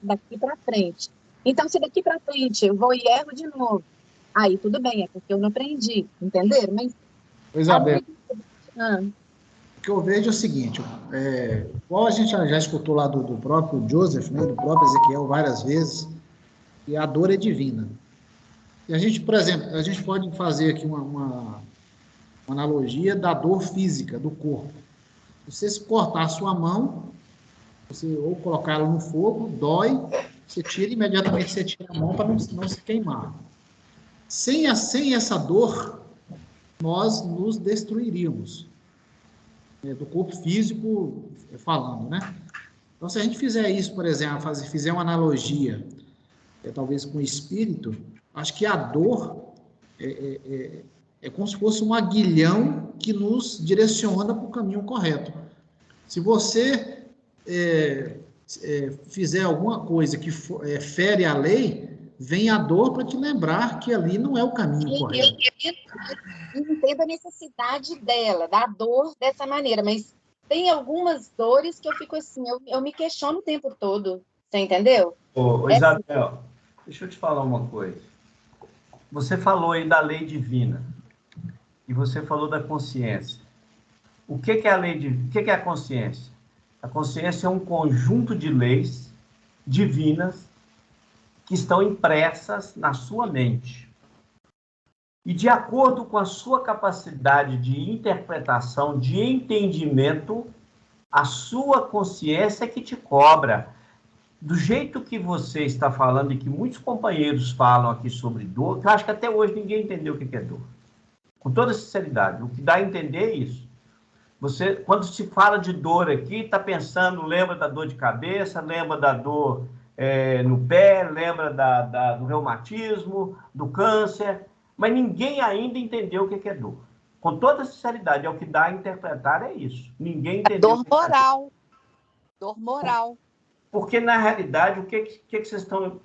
daqui para frente. Então, se daqui para frente eu vou e erro de novo, aí tudo bem, é porque eu não aprendi, entenderam? Mas Isabel, o que eu vejo é o seguinte, igual a gente já escutou lá do próprio Joseph, né, do próprio Ezequiel várias vezes, que a dor é divina. E a gente, por exemplo, a gente pode fazer aqui uma analogia da dor física do corpo. Você se cortar a sua mão, ou colocar ela no fogo, dói, você tira imediatamente, você tira a mão para não se queimar. Sem essa dor, nós nos destruiríamos. Do corpo físico falando, né? Então, se a gente fizer isso, por exemplo, fizer uma analogia, talvez com o espírito, acho que a dor é como se fosse um aguilhão que nos direciona para o caminho correto. Se você fizer alguma coisa que fere a lei, vem a dor para te lembrar que ali não é o caminho correto. Eu entendo a necessidade dela, da dor dessa maneira, mas tem algumas dores que eu fico assim, eu me questiono o tempo todo, você entendeu? Isabel, deixa eu te falar uma coisa. Você falou aí da lei divina e você falou da consciência. O que é a lei divina? O que é a consciência? A consciência é um conjunto de leis divinas que estão impressas na sua mente. E de acordo com a sua capacidade de interpretação, de entendimento, a sua consciência é que te cobra. Do jeito que você está falando e que muitos companheiros falam aqui sobre dor, que eu acho que até hoje ninguém entendeu o que é dor. Com toda sinceridade, o que dá a entender é isso. Você, quando se fala de dor aqui, está pensando, lembra da dor de cabeça, lembra da dor no pé, lembra do reumatismo, do câncer, mas ninguém ainda entendeu o que é dor. Com toda sinceridade, é o que dá a interpretar, é isso. Ninguém entendeu. Dor moral. Dor moral. Porque, na realidade, o que vocês estão...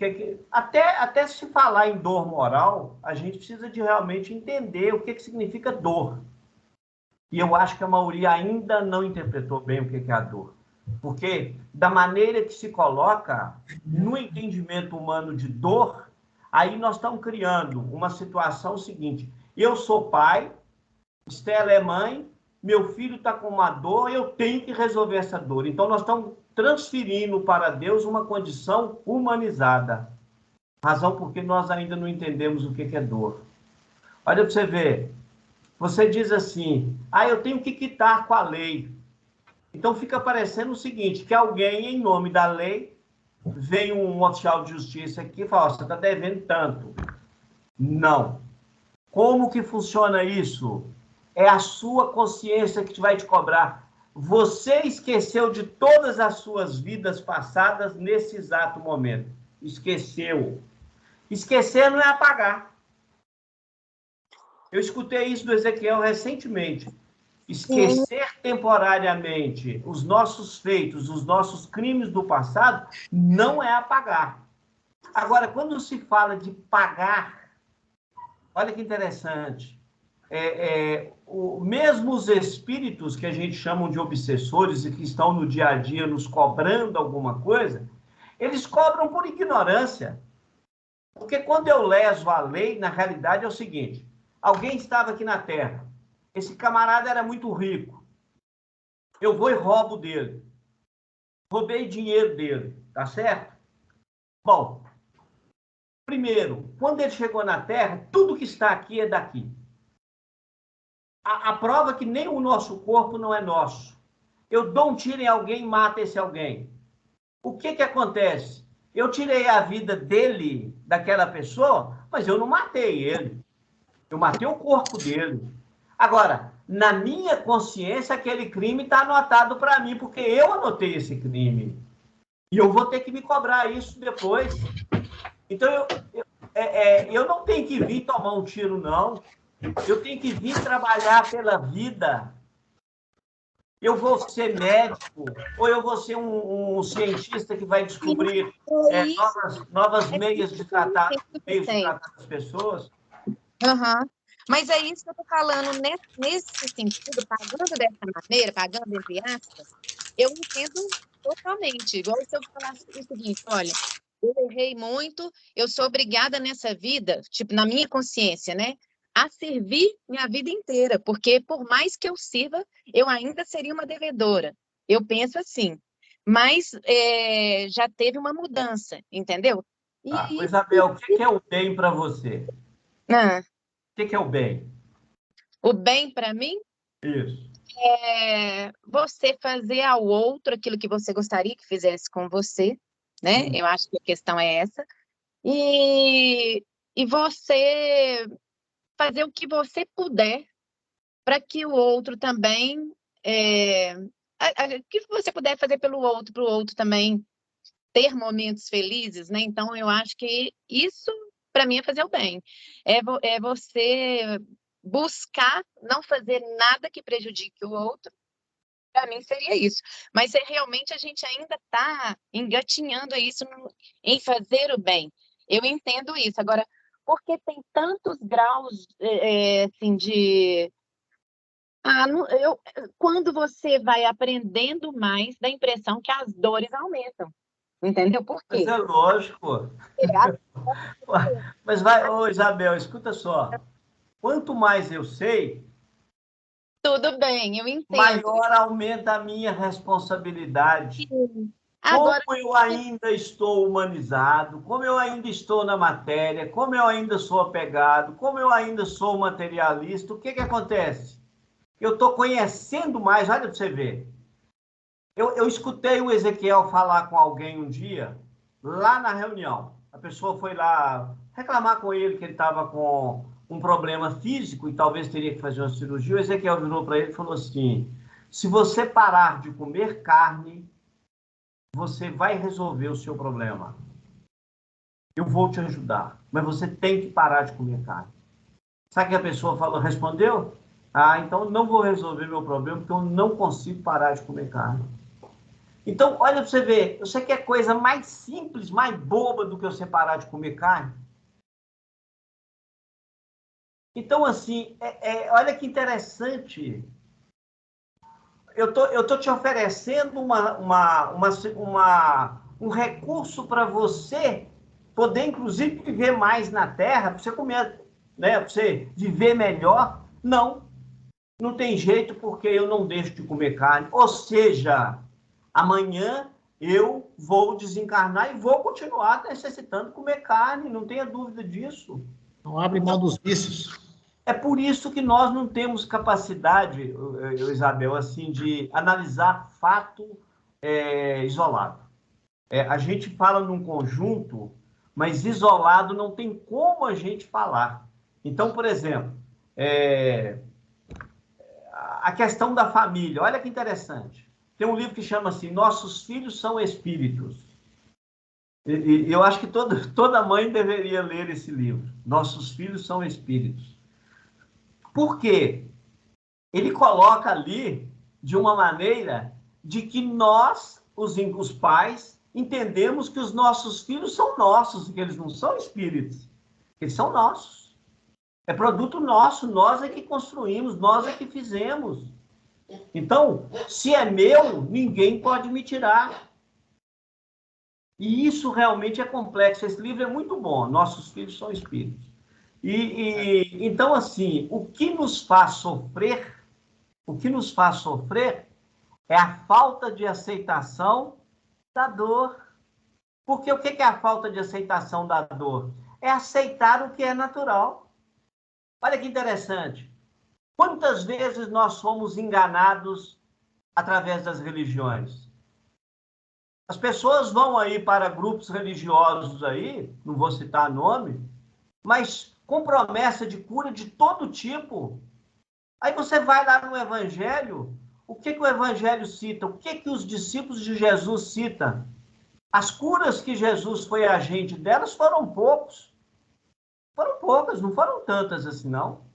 Até se falar em dor moral, a gente precisa de realmente entender o que significa dor. E eu acho que a maioria ainda não interpretou bem o que é a dor. Porque, da maneira que se coloca no entendimento humano de dor, aí nós estamos criando uma situação seguinte. Eu sou pai, Estela é mãe, meu filho está com uma dor, eu tenho que resolver essa dor. Então, nós estamos transferindo para Deus uma condição humanizada. Razão porque nós ainda não entendemos o que é dor. Olha para você ver. Você diz assim, eu tenho que quitar com a lei. Então, fica parecendo o seguinte, que alguém, em nome da lei, vem um oficial de justiça aqui e fala, você está devendo tanto. Não. Como que funciona isso? É a sua consciência que vai te cobrar. Você esqueceu de todas as suas vidas passadas nesse exato momento. Esqueceu. Esquecer não é apagar. Eu escutei isso do Ezequiel recentemente. Esquecer temporariamente os nossos feitos, os nossos crimes do passado, não é apagar. Agora, quando se fala de pagar, olha que interessante. Mesmo os espíritos que a gente chama de obsessores e que estão no dia a dia nos cobrando alguma coisa, eles cobram por ignorância. Porque quando eu leso a lei, na realidade é o seguinte: alguém estava aqui na Terra, esse camarada era muito rico, eu vou e roubo dele, roubei dinheiro dele, tá certo? Bom, primeiro, quando ele chegou na Terra, tudo que está aqui é daqui. A prova é que nem o nosso corpo não é nosso. Eu dou um tiro em alguém e mato esse alguém. O que acontece? Eu tirei a vida dele, daquela pessoa, mas eu não matei ele. Eu matei o corpo dele. Agora, na minha consciência, aquele crime está anotado para mim, porque eu anotei esse crime. E eu vou ter que me cobrar isso depois. Então, eu não tenho que vir tomar um tiro, não. Eu tenho que vir trabalhar pela vida. Eu vou ser médico, ou eu vou ser um cientista que vai descobrir novas meios de tratar as pessoas. Uhum. Mas é isso que eu estou falando, nesse sentido, pagando dessa maneira, pagando entre aspas, eu entendo totalmente. Igual se eu falasse o seguinte: olha, eu errei muito, eu sou obrigada nessa vida, tipo, na minha consciência, né, a servir minha vida inteira, porque por mais que eu sirva, eu ainda seria uma devedora. Eu penso assim, mas já teve uma mudança, entendeu? Isabel, o que é o bem para você? O que é o bem? O bem para mim? Isso. É você fazer ao outro aquilo que você gostaria que fizesse com você, né? Eu acho que a questão é essa. E você fazer o que você puder para que o outro também... o que você puder fazer para o outro também ter momentos felizes, né? Então, eu acho que isso, para mim, é fazer o bem. É você buscar não fazer nada que prejudique o outro. Para mim, seria isso. Mas realmente a gente ainda está engatinhando isso em fazer o bem. Eu entendo isso. Agora, porque tem tantos graus assim, de... quando você vai aprendendo mais, dá a impressão que as dores aumentam. Entendeu? Por quê? Mas é lógico. Mas Isabel, escuta só. Quanto mais eu sei, tudo bem, eu entendo, maior aumenta a minha responsabilidade. Sim. Agora, como eu ainda estou humanizado, como eu ainda estou na matéria, como eu ainda sou apegado, como eu ainda sou materialista, o que acontece? Eu estou conhecendo mais, olha para você ver. Eu escutei o Ezequiel falar com alguém um dia, lá na reunião. A pessoa foi lá reclamar com ele que ele estava com um problema físico e talvez teria que fazer uma cirurgia. O Ezequiel virou para ele e falou assim: se você parar de comer carne, você vai resolver o seu problema. Eu vou te ajudar, mas você tem que parar de comer carne. Sabe o que a pessoa respondeu? Então não vou resolver meu problema porque eu não consigo parar de comer carne. Então, olha para você ver, você quer coisa mais simples, mais boba do que você parar de comer carne? Então, assim, olha que interessante. Eu tô te oferecendo um recurso para você poder, inclusive, viver mais na Terra, para você comer, né, para você viver melhor. Não tem jeito porque eu não deixo de comer carne. Ou seja, amanhã eu vou desencarnar e vou continuar necessitando comer carne, não tenha dúvida disso. Não abre mão dos vícios. É por isso que nós não temos capacidade, Isabel, assim, de analisar fato isolado. A gente fala num conjunto, mas isolado não tem como a gente falar. Então, por exemplo, a questão da família, olha que interessante. Tem um livro que chama assim, Nossos Filhos São Espíritos. E eu acho que toda mãe deveria ler esse livro. Nossos Filhos São Espíritos. Por quê? ele coloca ali de uma maneira de que nós, os pais, entendemos que os nossos filhos são nossos, que eles não são espíritos, eles são nossos. É produto nosso, nós é que construímos, nós é que fizemos. Então, se é meu, ninguém pode me tirar. E isso realmente é complexo. Esse livro é muito bom. Nossos filhos são espíritos. Então, assim, o que nos faz sofrer é a falta de aceitação da dor. Porque o que é a falta de aceitação da dor? É aceitar o que é natural. Olha que interessante. Quantas vezes nós somos enganados através das religiões? As pessoas vão aí para grupos religiosos aí, não vou citar nome, mas com promessa de cura de todo tipo. Aí você vai lá no Evangelho, o que o Evangelho cita? O que os discípulos de Jesus citam? As curas que Jesus foi agente delas foram poucos. Foram poucas, não foram tantas assim, não.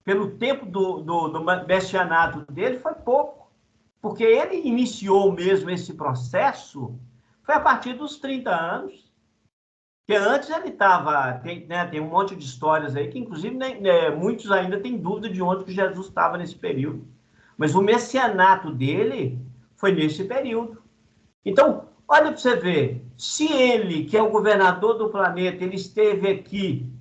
Pelo tempo do messianato dele, foi pouco. Porque ele iniciou mesmo esse processo, foi a partir dos 30 anos. Porque antes ele estava... Tem um monte de histórias aí, que inclusive muitos ainda têm dúvida de onde que Jesus estava nesse período. Mas o messianato dele foi nesse período. Então, olha para você ver, se ele, que é o governador do planeta, ele esteve aqui,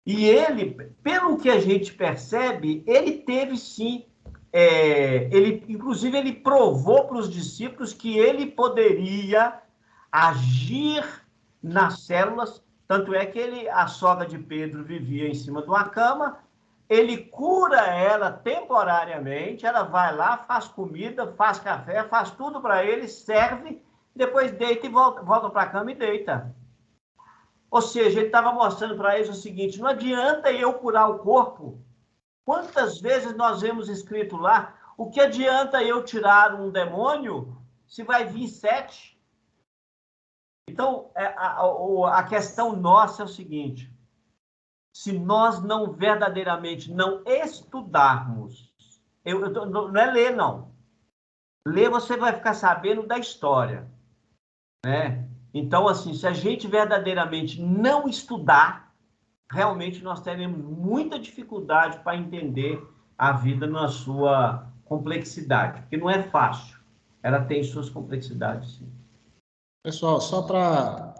e ele, pelo que a gente percebe, ele teve sim, inclusive ele provou para os discípulos que ele poderia agir nas células, tanto é que a sogra de Pedro vivia em cima de uma cama, ele cura ela temporariamente, ela vai lá, faz comida, faz café, faz tudo para ele, serve, depois deita e volta para a cama e deita. Ou seja, ele estava mostrando para eles o seguinte, não adianta eu curar o corpo. Quantas vezes nós vemos escrito lá, o que adianta eu tirar um demônio se vai vir 7? Então, a questão nossa é o seguinte, se nós não verdadeiramente não estudarmos, não é ler, não. Ler você vai ficar sabendo da história, né? Então, assim, se a gente verdadeiramente não estudar, realmente nós teremos muita dificuldade para entender a vida na sua complexidade, porque não é fácil. Ela tem suas complexidades, sim. Pessoal, só para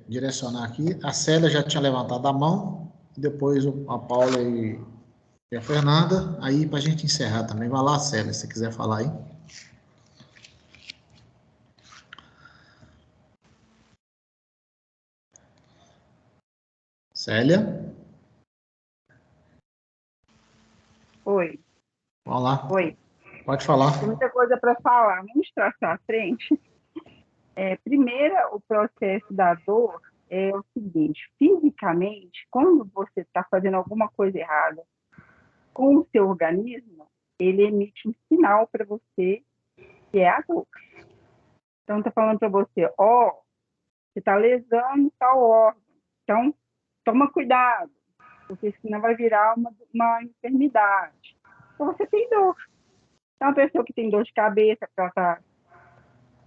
direcionar aqui, a Célia já tinha levantado a mão, depois a Paula e a Fernanda, aí para a gente encerrar também. Vai lá, Célia, se quiser falar aí. Célia? Oi. Vamos lá. Oi. Pode falar. Tem muita coisa para falar. Vamos traçar à frente. Primeiro, o processo da dor é o seguinte: fisicamente, quando você está fazendo alguma coisa errada com o seu organismo, ele emite um sinal para você que é a dor. Então, está falando para você, você está lesando tal órgão, então toma cuidado, porque senão vai virar uma enfermidade. Então, você tem dor. Então, a pessoa que tem dor de cabeça,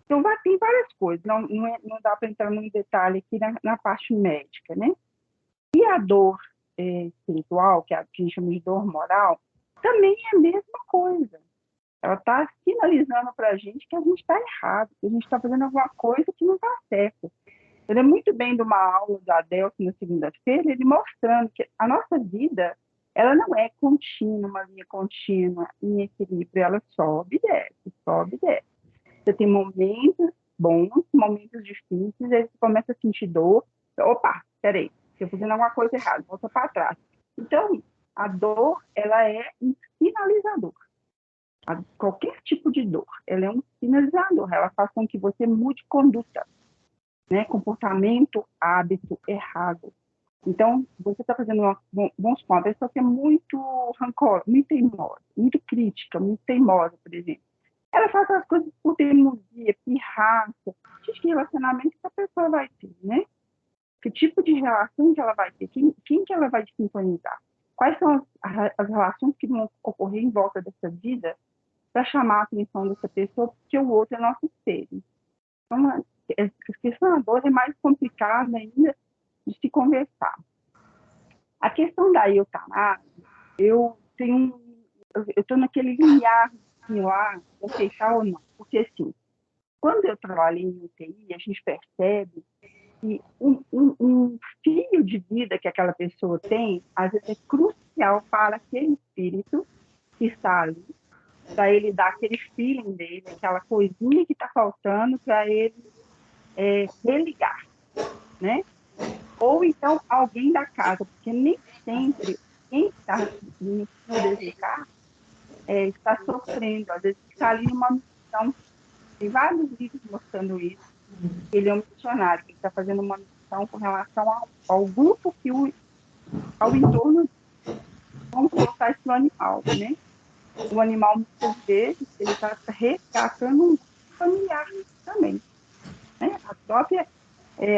então, tem várias coisas, não dá para entrar num detalhe aqui na parte médica, né? E a dor espiritual, que a gente chama de dor moral, também é a mesma coisa. Ela está sinalizando para a gente que a gente está errado, que a gente está fazendo alguma coisa que não está certa. Eu lembro muito bem de uma aula da Adelson na segunda-feira, ele mostrando que a nossa vida, ela não é contínua, uma linha contínua, em equilíbrio, ela sobe e desce, sobe e desce. Você tem momentos bons, momentos difíceis, aí você começa a sentir dor. Opa, peraí, estou fazendo alguma coisa errada, volta para trás. Então, a dor, ela é um sinalizador. Qualquer tipo de dor, ela é um sinalizador. Ela faz com que você mude conduta, né? Comportamento, hábito errado. Então, você está fazendo bons pontos. A pessoa que é muito rancorosa, muito teimosa, muito crítica, muito teimosa, por exemplo. Ela faz as coisas por teimosia, pirraça. Que relacionamento que a pessoa vai ter, né? Que tipo de relação que ela vai ter? Quem que ela vai sintonizar? quais são as relações que vão ocorrer em volta dessa vida para chamar a atenção dessa pessoa, porque o outro é nosso espelho. Então, a questão da dor é mais complicada ainda de se conversar. A questão da eutanásia, eu estou naquele limiar lá, de aceitar ou não. Porque, assim, quando eu trabalho em UTI, a gente percebe que um fio de vida que aquela pessoa tem, às vezes é crucial para aquele espírito que está ali, para ele dar aquele feeling dele, aquela coisinha que está faltando para ele religar, né? Ou então alguém da casa, porque nem sempre quem está no desse carro está sofrendo, às vezes está ali numa missão. Tem vários livros mostrando isso. Ele é um missionário, que está fazendo uma missão com relação ao grupo ao entorno. Vamos colocar isso no animal, né? O animal, muitas vezes, ele está resgatando um familiar também, né? A própria...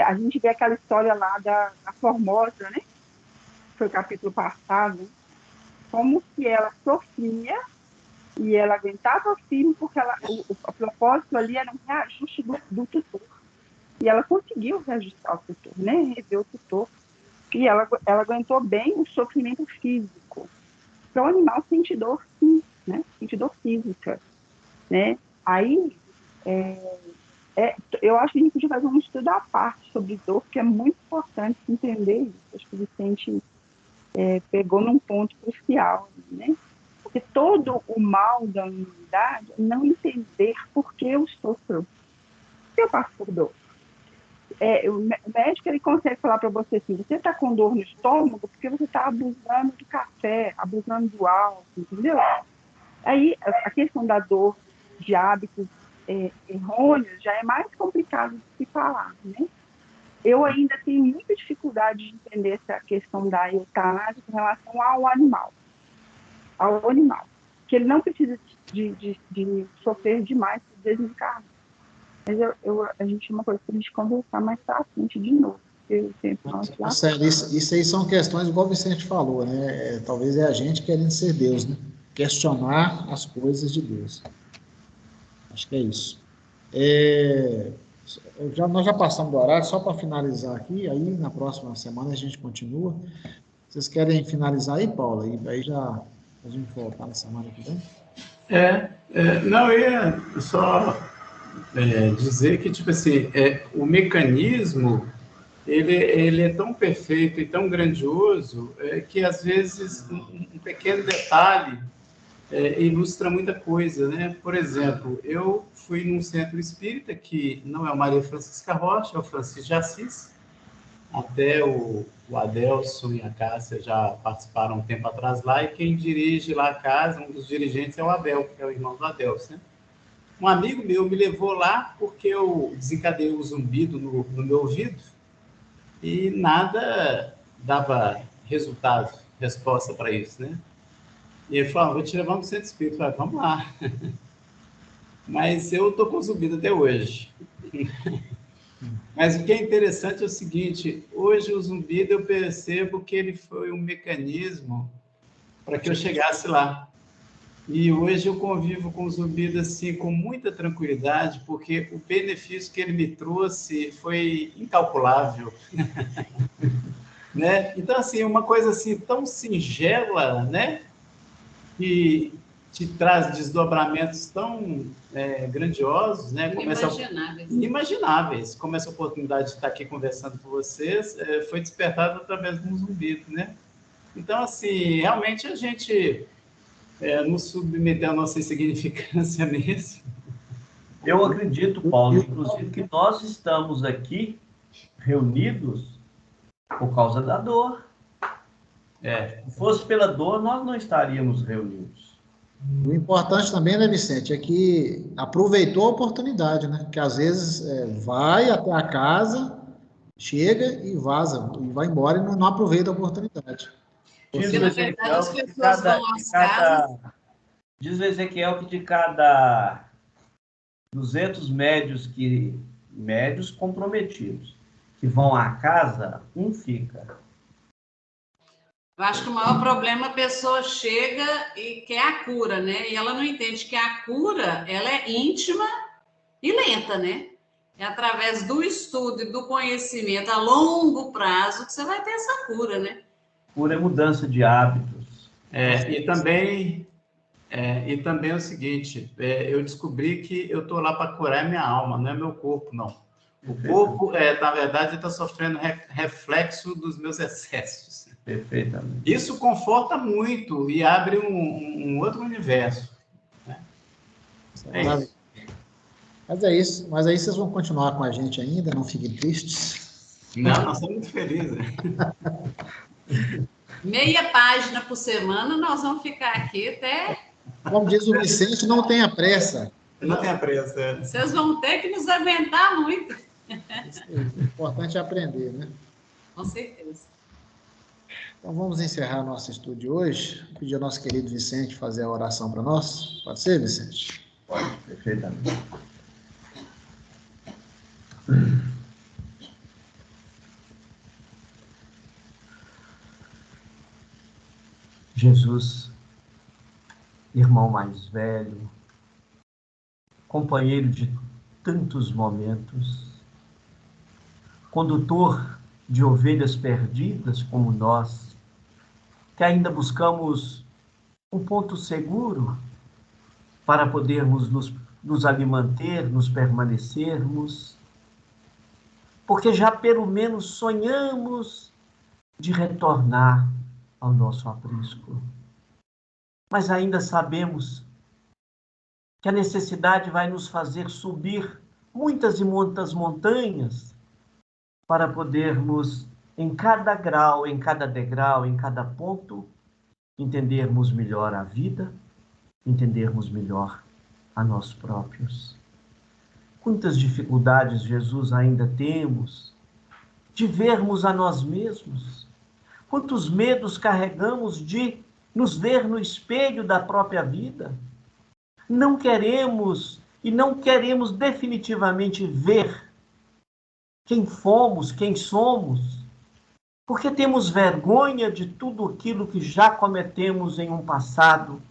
a gente vê aquela história lá da Formosa, né? Foi o capítulo passado, né? Como que ela sofria e ela aguentava firme porque o propósito ali era um reajuste do tutor. E ela conseguiu reajustar o tutor, né? Rever o tutor. E ela aguentou bem o sofrimento físico. Então, o animal sente dor, sim, né? Sente dor física, né? Aí, eu acho que a gente podia fazer um estudo à parte sobre dor, porque é muito importante entender isso. Acho que o Vicente pegou num ponto crucial, né? Porque todo o mal da humanidade é não entender por que eu sofro. Por que eu passo por dor? O médico ele consegue falar para você assim, você está com dor no estômago porque você está abusando do café, abusando do álcool, entendeu? Aí a questão da dor de hábitos errôneos já é mais complicado de se falar, né? Eu ainda tenho muita dificuldade de entender essa questão da eutanásia com relação ao animal, que ele não precisa de sofrer demais por desencarnar. Mas a gente é uma coisa para a gente conversar mais para frente de novo. Sério, isso aí são questões, igual o Vicente falou, né? Talvez é a gente querendo ser Deus, né? Questionar as coisas de Deus. Acho que é isso. Nós já passamos do horário, só para finalizar aqui, aí na próxima semana a gente continua. Vocês querem finalizar aí, Paula? E aí já a gente voltar na semana que vem? Não, eu ia só dizer que, tipo assim, o mecanismo, ele é tão perfeito e tão grandioso que, às vezes, um pequeno detalhe ilustra muita coisa, né? Por exemplo, eu fui num centro espírita que não é o Maria Francisca Rocha, é o Francisco de Assis. Até o Adelson e a Cássia já participaram um tempo atrás lá, e quem dirige lá a casa, um dos dirigentes é o Abel, que é o irmão do Adelson, né? Um amigo meu me levou lá porque eu desencadeei um zumbido no meu ouvido e nada dava resultado, resposta para isso, né? E ele falou, vou te levar no centro espírita. Eu falei, vamos lá. Mas eu estou com zumbido até hoje. Mas o que é interessante é o seguinte, hoje o zumbido eu percebo que ele foi um mecanismo para que eu chegasse lá. E hoje eu convivo com o zumbido assim, com muita tranquilidade, porque o benefício que ele me trouxe foi incalculável. Né? Então, assim, uma coisa assim tão singela, né? Que te traz desdobramentos tão grandiosos, né? Inimagináveis. Como essa oportunidade de estar aqui conversando com vocês foi despertada através de um zumbido, né? Então, assim, realmente a gente nos submeteu à nossa insignificância mesmo. Eu acredito, Paulo, inclusive, que nós estamos aqui reunidos por causa da dor. Se fosse pela dor, nós não estaríamos reunidos. O importante também, né, Vicente, é que aproveitou a oportunidade, né? Que às vezes vai até a casa, chega e vaza, e vai embora e não aproveita a oportunidade. Diz o Ezequiel que de cada 200 médios comprometidos que vão à casa, um fica. Eu acho que o maior problema, a pessoa chega e quer a cura, né? E ela não entende que a cura, ela é íntima e lenta, né? É através do estudo e do conhecimento a longo prazo que você vai ter essa cura, né? Cura é mudança de hábitos. E também é o seguinte, eu descobri que eu estou lá para curar minha alma, não é meu corpo, não. O corpo, na verdade, está sofrendo reflexo dos meus excessos. Perfeitamente. Isso conforta muito e abre um outro universo. Né? Isso. Mas é isso. Mas aí vocês vão continuar com a gente ainda, não fiquem tristes. Não, nós estamos muito felizes. Meia página por semana, nós vamos ficar aqui até... Como diz o Vicente, não tenha pressa. Não tenha pressa. Vocês vão ter que nos aguentar muito. O importante é aprender, né? Com certeza. Então, vamos encerrar nosso estudo de hoje. Vou pedir ao nosso querido Vicente fazer a oração para nós. Pode ser, Vicente? Pode, perfeitamente. Jesus, irmão mais velho, companheiro de tantos momentos, condutor de ovelhas perdidas como nós, que ainda buscamos um ponto seguro para podermos nos ali manter, nos permanecermos, porque já pelo menos sonhamos de retornar ao nosso aprisco. Mas ainda sabemos que a necessidade vai nos fazer subir muitas e muitas montanhas para podermos, em cada grau, em cada degrau, em cada ponto, entendermos melhor a vida, entendermos melhor a nós próprios. Quantas dificuldades, Jesus, ainda temos de vermos a nós mesmos? Quantos medos carregamos de nos ver no espelho da própria vida? Não queremos e não queremos definitivamente ver quem fomos, quem somos, porque temos vergonha de tudo aquilo que já cometemos em um passado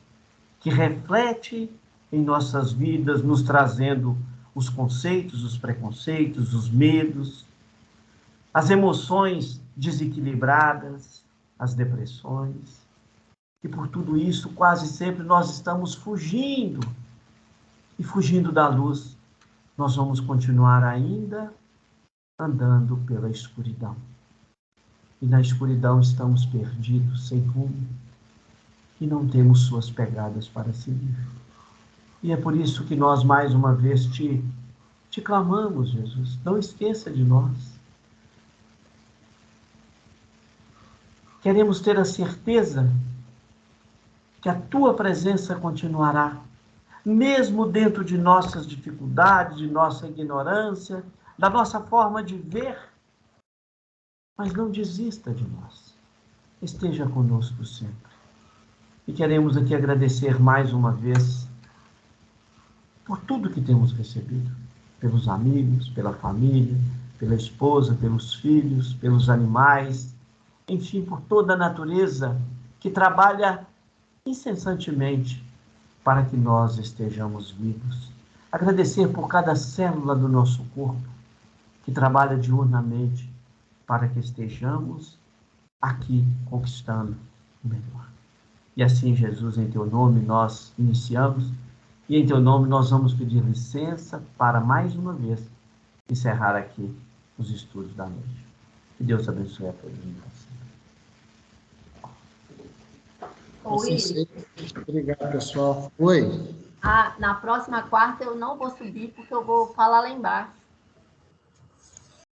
que reflete em nossas vidas, nos trazendo os conceitos, os preconceitos, os medos, as emoções desequilibradas, as depressões. E por tudo isso, quase sempre nós estamos fugindo. E fugindo da luz, nós vamos continuar ainda andando pela escuridão. E na escuridão estamos perdidos, sem rumo, e não temos suas pegadas para seguir. E é por isso que nós, mais uma vez, te clamamos, Jesus, não esqueça de nós. Queremos ter a certeza que a tua presença continuará, mesmo dentro de nossas dificuldades, de nossa ignorância, da nossa forma de ver. Mas não desista de nós. Esteja conosco sempre. E queremos aqui agradecer mais uma vez por tudo que temos recebido, pelos amigos, pela família, pela esposa, pelos filhos, pelos animais, enfim, por toda a natureza que trabalha incessantemente para que nós estejamos vivos. Agradecer por cada célula do nosso corpo que trabalha diurnamente para que estejamos aqui conquistando o melhor. E assim, Jesus, em teu nome nós iniciamos e em teu nome nós vamos pedir licença para mais uma vez encerrar aqui os estudos da noite. Que Deus abençoe a todos nós. Obrigado, pessoal. Oi. Na próxima quarta eu não vou subir porque eu vou falar lá embaixo.